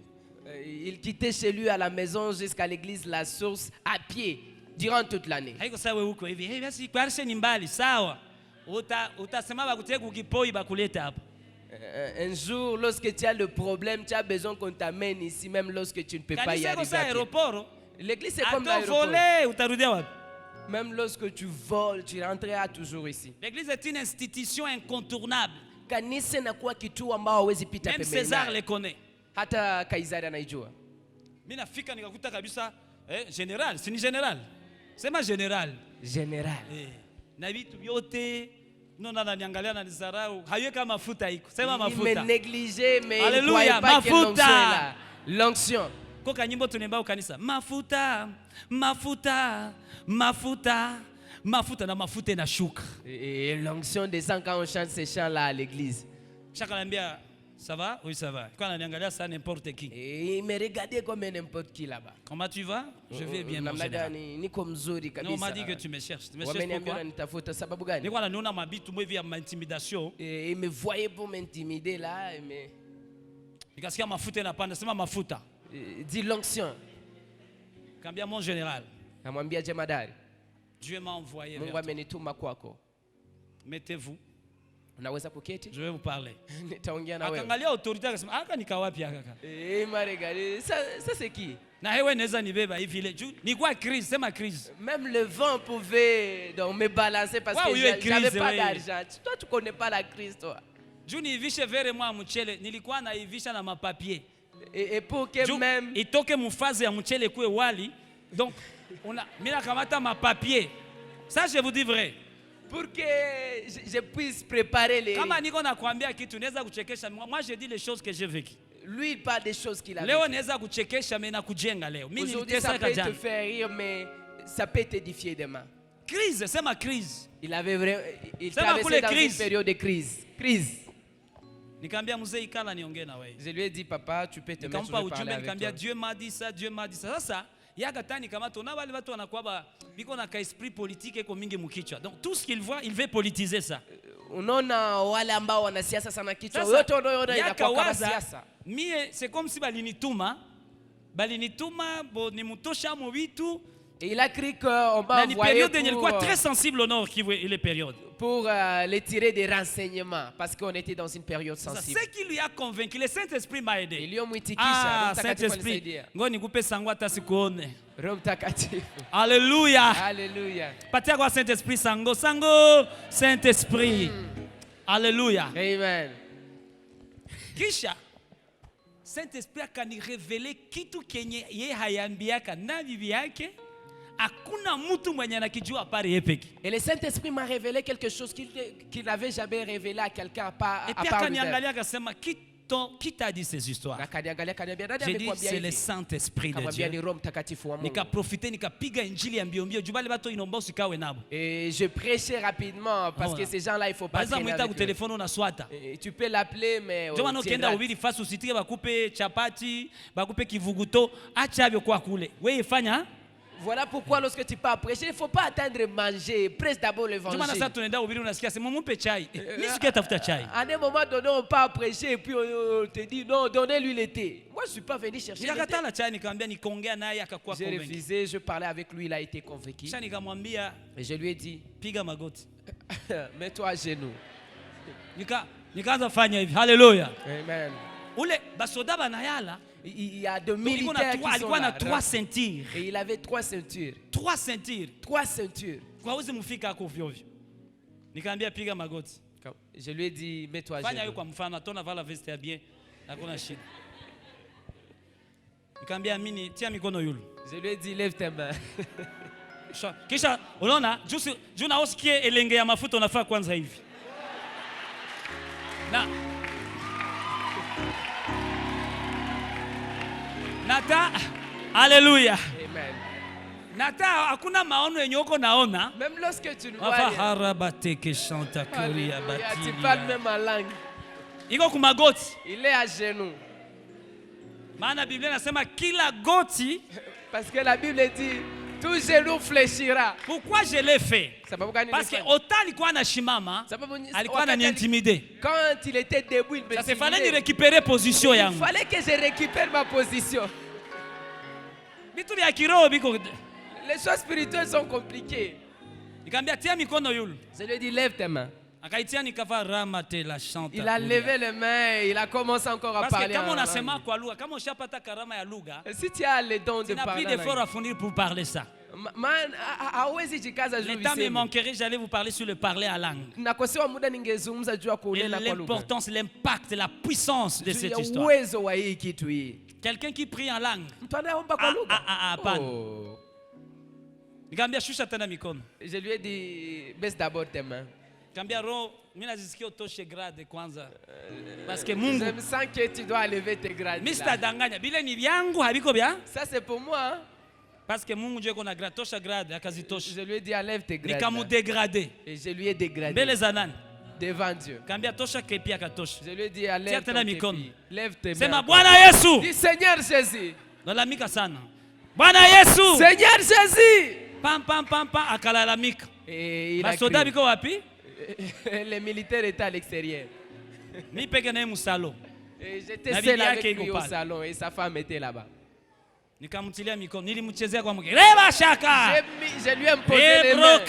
Il quittait chez lui à la maison jusqu'à l'église La Source à pied durant toute l'année. Haiko sawa huko hivi. Hey, basi kwarishe ni mbali, sawa. Utasema bakuteke ukipoi bakuleta hapa. Un jour, lorsque tu as le problème, tu as besoin qu'on t'amène ici, même lorsque tu ne peux pas y arriver. L'église c'est comme l'aéroport. Même lorsque tu voles, tu rentreras toujours ici. L'église est une institution incontournable. Même César le connaît. Hata Kaisari anaijua. Mimi nafika nikakuta kabisa general, si ni general. Sema general. General. Na vitu vyote nona ananiangalia na nizarau. Haiweka mafuta iko. Sema mafuta. Il me négligeait mais il ne croyait pas que l'onction est là. L'onction. Koka nyimbo tunaimba kanisa. Mafuta, mafuta, mafuta, mafuta na mafuta na shuka. Et l'onction descend quand on chante ces chants là à l'église. Chaka anambia ça va? Oui, ça va. Quand on regarde ça, n'importe qui. Et il me regardait comme n'importe qui là-bas. Comment tu vas? Je vais bien, mon général. Non, on m'a dit que tu me cherches. Tu me cherches pourquoi? Et il me voyait pour m'intimider là. Dit l'onction. Mon général. Dieu m'a envoyé vers toi. Mettez-vous. Je vais vous parler. Akangalia autorité akasema aka nikawapi aka kaka. Il m'a regardé. Ça c'est qui? Na hewe naweza nibeba hivi ile juu ni kwa crise, sema crise. Même le vent pouvait donc me balancer parce que j'avais pas d'argent. Toi tu connais pas la crise toi. Juu niivishe vere mwa mchele nilikuwa naivisha na mapapier. Et pour que juu, même itoke mfaze ya mchele kuwe wali. Donc mimi nakamata mapapier. Ça je vous dis vrai. Pour que je puisse préparer les... Kama niko nakwambia kitu naweza kuchekesha. Moi je dis les choses que j'ai vécues. Lui il parle des choses qu'il a vécues. Leo naweza kuchekesha mais na kujenga leo. Mimi nilitesa kajana. Ça peut te faire rire mais ça peut t'édifier demain. Crise, c'est ma crise. Il traversait dans une période de crise. Crise. Nikamwambia mzee ikala niongee na wewe. Je lui ai dit papa tu peux te mettre à parler avec toi. Dieu m'a dit ça, Dieu m'a dit ça. Sasa yagatani kama tuna wale watu wanakuwa biko na ka esprit politique iko mingi mkichwa. Donc tout ce qu'il voit, il veut politiser ça. Unaona wale ambao wana siasa sana kichwa. Yote unaona inakuwa kama siasa. Mie c'est comme si balinituma bo nimutosha mo vitu. Et il a cru qu'on va envoyer période ilikuwa très sensible au nord qui les périodes. Pour les tirer des renseignements parce qu'on était dans une période sensible. C'est qui lui a convaincu, le Saint-Esprit m'a aidé. Ah, Saint-Esprit. Ngoni nikupe sangwa tasikuone. Roho Mtakatifu. Alléluia. Alléluia. Patia kwa Saint-Esprit sango Saint-Esprit. Alléluia. Amen. Kisha Saint-Esprit akani révéler kitu kenye yeye hayambiaka na bibi yake. Et le Saint-Esprit m'a révélé quelque chose qu'il n'avait jamais révélé à quelqu'un à part lui. Qui t'a dit ces histoires? J'ai dit c'est le Saint-Esprit de Dieu. Et je prêchais rapidement parce que ces gens-là il faut pas traîner avec eux. Et tu peux l'appeler mais voilà pourquoi lorsque tu pars prêcher, il ne faut pas attendre manger. Prêche d'abord l'évangile. À un moment donné, on part prêcher et puis on te dit non, donnez-lui le thé. Moi, je ne suis pas venu chercher le thé. J'ai refusé, je parlais avec lui, il a été convaincu. Et je lui ai dit, mets-toi à genoux. Alléluia. Amen. Il y a de militaires qui sont là. 3 ceintures. Et il avait 3 ceintures. 3 ceintures. 3 ceintures. Je lui ai dit, mets-toi à genoux. Je lui ai dit, lève tes mains. Kisha unaona juna osikie elenge ya mafuta unafaa kwanza hivi. Nata, alléluia. Amen. Nata, hakuna maono yenye uko naona. Même lorsque tu ne vois rien. Tu parles même en langue. Iko kumagoti. Il est à genoux. Maana Biblia inasema kila goti. Parce que la Bible dit Tout genou fléchira. Pourquoi je l'ai fait? Parce que autant alikuwa anashimama, alikuwa ananiintimider. Quand il était debout, il me Ça se fallait récupérer position il yangu. fallait que je récupère ma position. Bitu vya kiroho biko. Les choses spirituelles sont compliquées. Nikamwambia tia mikono yule. Je lui ai dit lève tes mains. Akaitia nikava ramate la chante. Il a levé les mains, il a commencé encore à parler. Parce que kama unasema kwa lugha, kama ushapata karama ya lugha, si tu as le don de parler, tu n'as plus d'effort à fournir pour parler ça. Man, hawezi jikaza juu. Le temps me manquerait, j'allais vous parler sur le parler à langue. Nakosewa muda ningezungumza juu ya kunena kwa lugha. L'importance, l'impact, la puissance de cette histoire. Uwezo wa hii kitu hii. Quelqu'un qui prie en langue. Mtu anayeomba kwa lugha. Hapana. Nikamwambia shusha tena mikono. Je lui ai dit baisse d'abord tes mains. Nikamwambia roho, mimi nazisikia utoshe grade kwanza. Parce que Mungu. Je me sens que tu dois lever tes grades. Mr. Danganya, bile ni vyangu habiko bya? Ça c'est pour moi. Hein? Parce que Mungu Dieu qu'on a grade, tosha grade, akazitosha. Je lui ai dit enlève tes grades. Nikamu dégradé. Et je lui ai dégradé. Mbele za nani? Devant Dieu. Kambia tosha kepi akatosha. Je lui ai dit enlève tes kepi. Lève tes mains. Sema Bwana Yesu. Dis Seigneur Jésus. Lalamika sana. Bwana Yesu. Seigneur Jésus. Pam pam pam pam akalalamika. Et il a crié. Biko wapi? Les militaires étaient à l'extérieur. Mi peke na musalo. Et j'étais seul avec lui au salon et sa femme était là-bas. Nikamtilia mikono, nilimchezea kwa mke. Reba shaka. Je lui ai imposé les mains.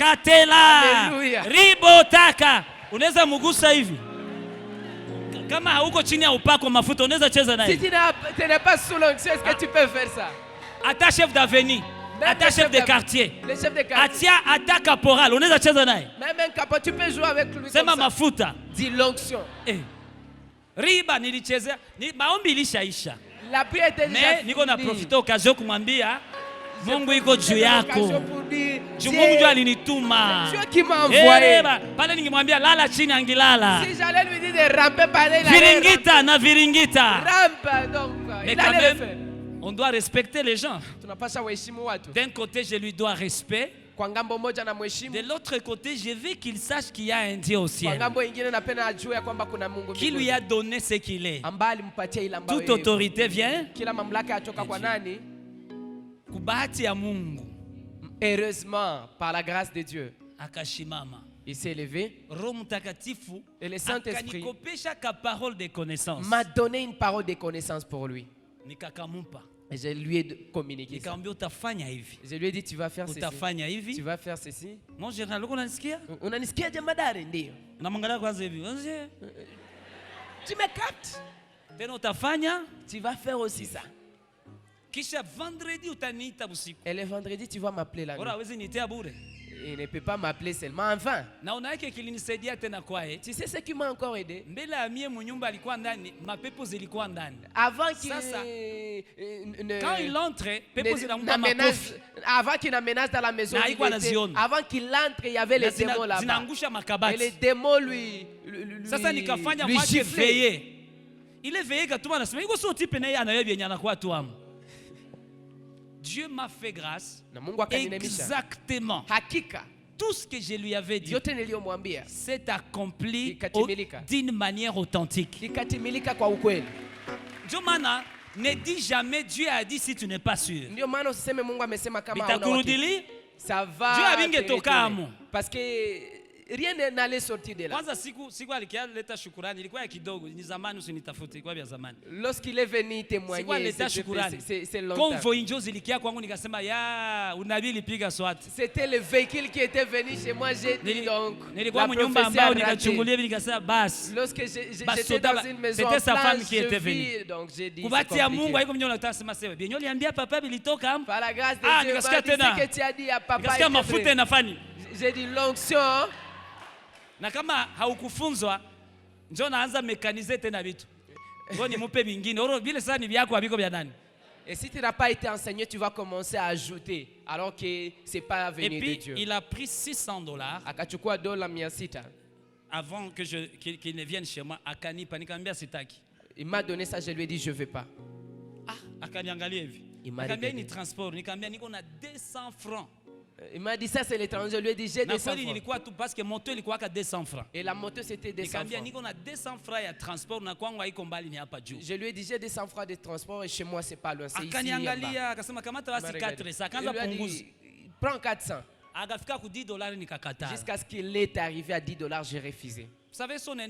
Alléluia. Ribotaka. Unaweza mugusa hivi. Kama hauko chini ya upako mafuta unaweza cheza naye. Si tu n'es pas sous l'onction, est-ce que tu peux faire ça? Ata chef d'avenue. Ata chef de quartier. Le chef de quartier. Ata caporal, unaweza cheza naye. Même un caporal, tu peux jouer avec lui. Sema mafuta. Dis l'onction. Riba nilichezea, maombi ilishaisha. La prière était déjà finie. Niko na profiter occasion kumwambia Mungu iko juu yako. Mungu ndio alinituma. Dieu qui m'a envoyé. Pale ningemwambia lala chini angilala. Si j'allais lui dire de ramper par là. Viringita na viringita. Rampe donc. Il allait le faire. On doit respecter les gens. D'un côté, je lui dois respect. De l'autre côté, je veux qu'il sache qu'il y a un Dieu au ciel qui lui a donné ce qu'il est. Toute autorité vient kubahati ya Mungu. Heureusement, par la grâce de Dieu, akashimama. Il s'est élevé et le Saint-Esprit m'a donné une parole de connaissance pour lui. Et je lui ai communiqué ça. Je lui ai dit, tu vas faire ceci. Tu vas faire ceci. Tu me captes? Tu vas faire aussi ça. Et le vendredi, tu vas m'appeler la nuit. Il ne peut pas m'appeler seulement en vain. Tu sais ce qui m'a encore aidé? Avant qu'il quand il entre, avant qu'il n'aménage dans la maison, avant qu'il entre, il y avait les démons là-bas. Et les démons lui giflaient. Il est veillé Dieu m'a fait grâce exactement. Tout ce que je lui avais dit s'est accompli d'une manière authentique. Jomana, ne dis jamais Dieu a dit si tu n'es pas sûr. Dieu a bien toka. Parce que rien n'allait sortir de là. Lorsqu'il est venu témoigner, c'est longtemps. C'était le véhicule qui était venu chez moi. J'ai dit donc lorsque j'étais dans une maison en place, je vis, donc j'ai dit par la grâce de Dieu, ce que tu as dit à papa est vrai. J'ai dit l'onction. Na kama haukufunzwa njoo naanza mekanize tena vitu. Ngo nimupe vingine. Oro vile sasa ni vyako habiko vya nani? Et si tu n'as pas été enseigné, tu vas commencer à ajouter alors que c'est pas venu de Dieu. Il a pris $600. Akachukua dola 600. Avant que qu'il ne vienne chez moi, akanipa nikamwambia sitaki. Il m'a donné ça, je lui ai dit je veux pas. Akaniangalia hivi. Nikamwambia ni transport, nikamwambia niko na 200 francs. Il m'a dit ça c'est l'étranger, je lui ai dit j'ai 200 francs. Parce que moto ilikuwa ka 200 francs. Et la moto c'était 200 francs. Niko na 200 francs ya transport na kwangu haiko mbali ni hapa juu. Je lui ai dit j'ai 200 francs de transport et chez moi c'est pas loin, c'est ici. Akaniangalia akasema kamata basi 4 ça kanza punguza. Prends 400. Jusqu'à ce qu'il est arrivé à $10, j'ai refusé. Vous savez, si on est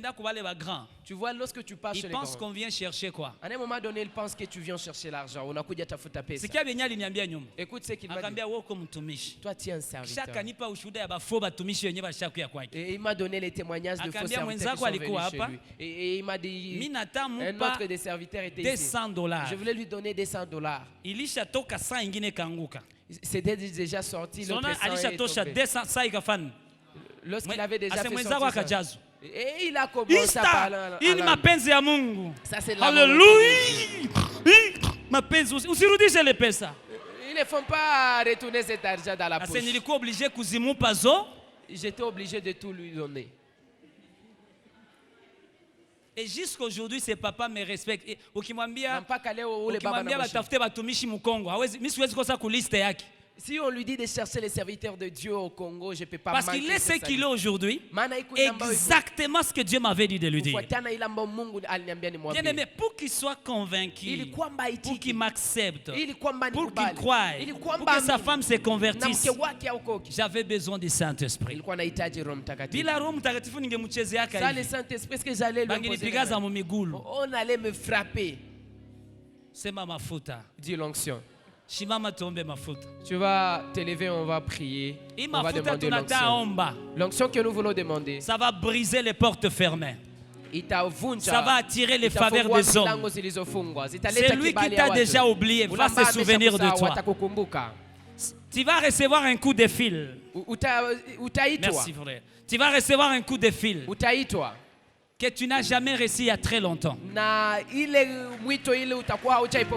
grand, tu vois, lorsque tu passes chez les pense qu'on vient chercher quoi? À un moment donné, il pense que tu viens chercher l'argent. On a coup tafuta pesa. Écoute ce qu'il m'a dit. Toi, tu es un serviteur. Et il m'a donné les témoignages de faux serviteurs qui sont venus chez lui. Et il m'a dit, un autre des serviteurs était ici. Je voulais lui donner $200. C'était déjà sorti. Lorsqu'il avait déjà fait sortir ça. Et il a commencé à parler. Ça, c'est la Alléluia. Ils ne font pas retourner cet argent dans la poche. J'étais obligé de tout lui donner. Et jusqu'aujourd'hui, ces papas me respectent. Si on lui dit de chercher les serviteurs de Dieu au Congo, je ne peux pas. Parce qu'il est ce qu'il est aujourd'hui, exactement ce que Dieu m'avait dit de lui dire. Bien aimé, pour qu'il soit convaincu, pour qu'il m'accepte, pour qu'il croie, pour que sa femme se convertisse, j'avais besoin du Saint-Esprit. Ça, le Saint-Esprit, ce que j'allais lui poser, on allait me frapper. C'est ma faute. Dis l'onction. Tu vas te lever, on va prier. On va demander l'onction. L'onction que nous voulons demander. Ça va briser les portes fermées. Ça va attirer les faveurs des hommes. C'est lui qui t'a déjà oublié. Va se souvenir de toi. Tu vas recevoir un coup de fil. Merci frère. Tu vas recevoir un coup de fil que tu n'as jamais reçu il y a très longtemps.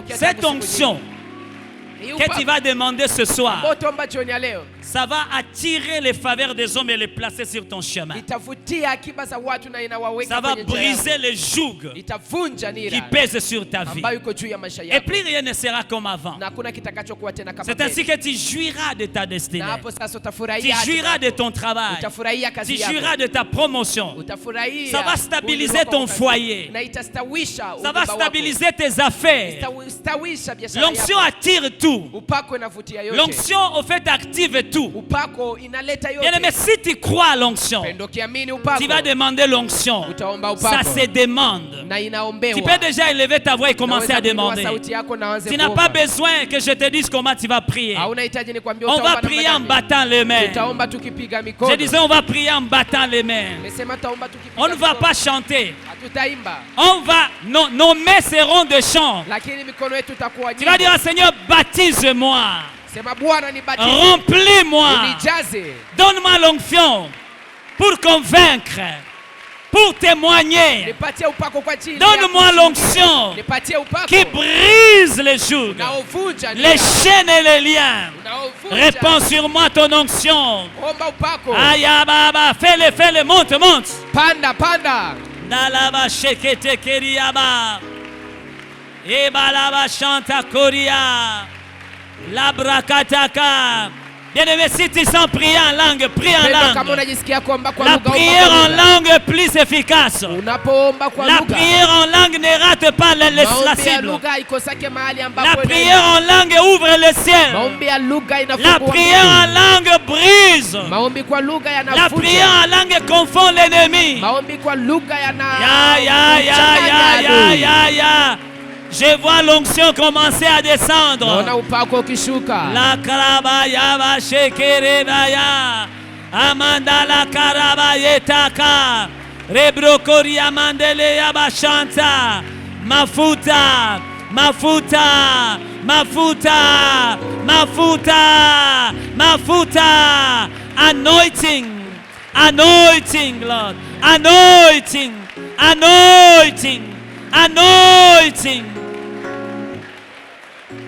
Cette onction que tu vas demander ce soir, ça va attirer les faveurs des hommes et les placer sur ton chemin. Ça va briser les jougs qui pèsent sur ta vie. Et plus rien ne sera comme avant. C'est ainsi que tu jouiras de ta destinée. Tu jouiras de ton travail. Tu jouiras de ta promotion. Ça va stabiliser ton foyer. Ça va stabiliser tes affaires. L'onction attire tout. L'onction au fait active tout. Bien aimé, si tu crois à l'onction, tu vas demander l'onction. Ça se demande. Tu peux déjà élever ta voix et commencer à demander. Tu n'as pas besoin que je te dise comment tu vas prier. On va prier en battant les mains. Je disais on va prier en battant les mains. On ne va pas chanter. On va, nos mains seront de chant. Tu vas dire Seigneur, baptise-moi. Remplis-moi. Donne-moi l'onction pour convaincre, pour témoigner. Donne-moi l'onction qui brise les jougs, les chaînes et les liens. Répands sur moi ton onction. Aïe, baba, fais-le, monte. Panda. Nalaba shekete keriaba. Ebalaba chanta koria. Labrakataka. Bien-aimé, si tu sens prier en langue, prie en langue. La prière en langue est plus efficace. La prière en langue ne rate pas la cible. La prière en langue ouvre le ciel. La prière en langue brise. La prière en langue confond l'ennemi. Ya. Je vois l'onction commencer à descendre. La karabaya va shekerebaya. Amanda la karabayetaka. Rebrokori amandele yabashanta. Mafuta. Anointing, Lord. Anointing.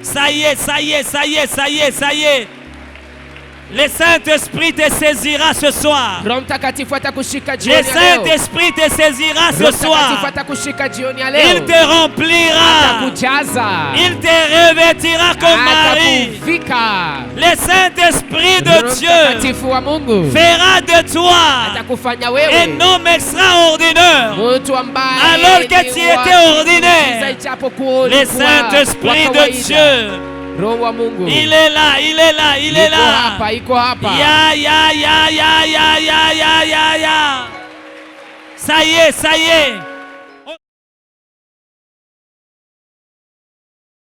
Ça y est. Le Saint-Esprit te saisira ce soir. Le Saint-Esprit te saisira ce soir. Il te remplira. Il te revêtira comme Marie. Le Saint-Esprit de Dieu fera de toi un homme extraordinaire. Alors que tu étais ordinaire, le Saint-Esprit de Dieu Roho wa Mungu. Il est là, il est là, il est là. Iko hapa. Ya. Ça y est, ça y est.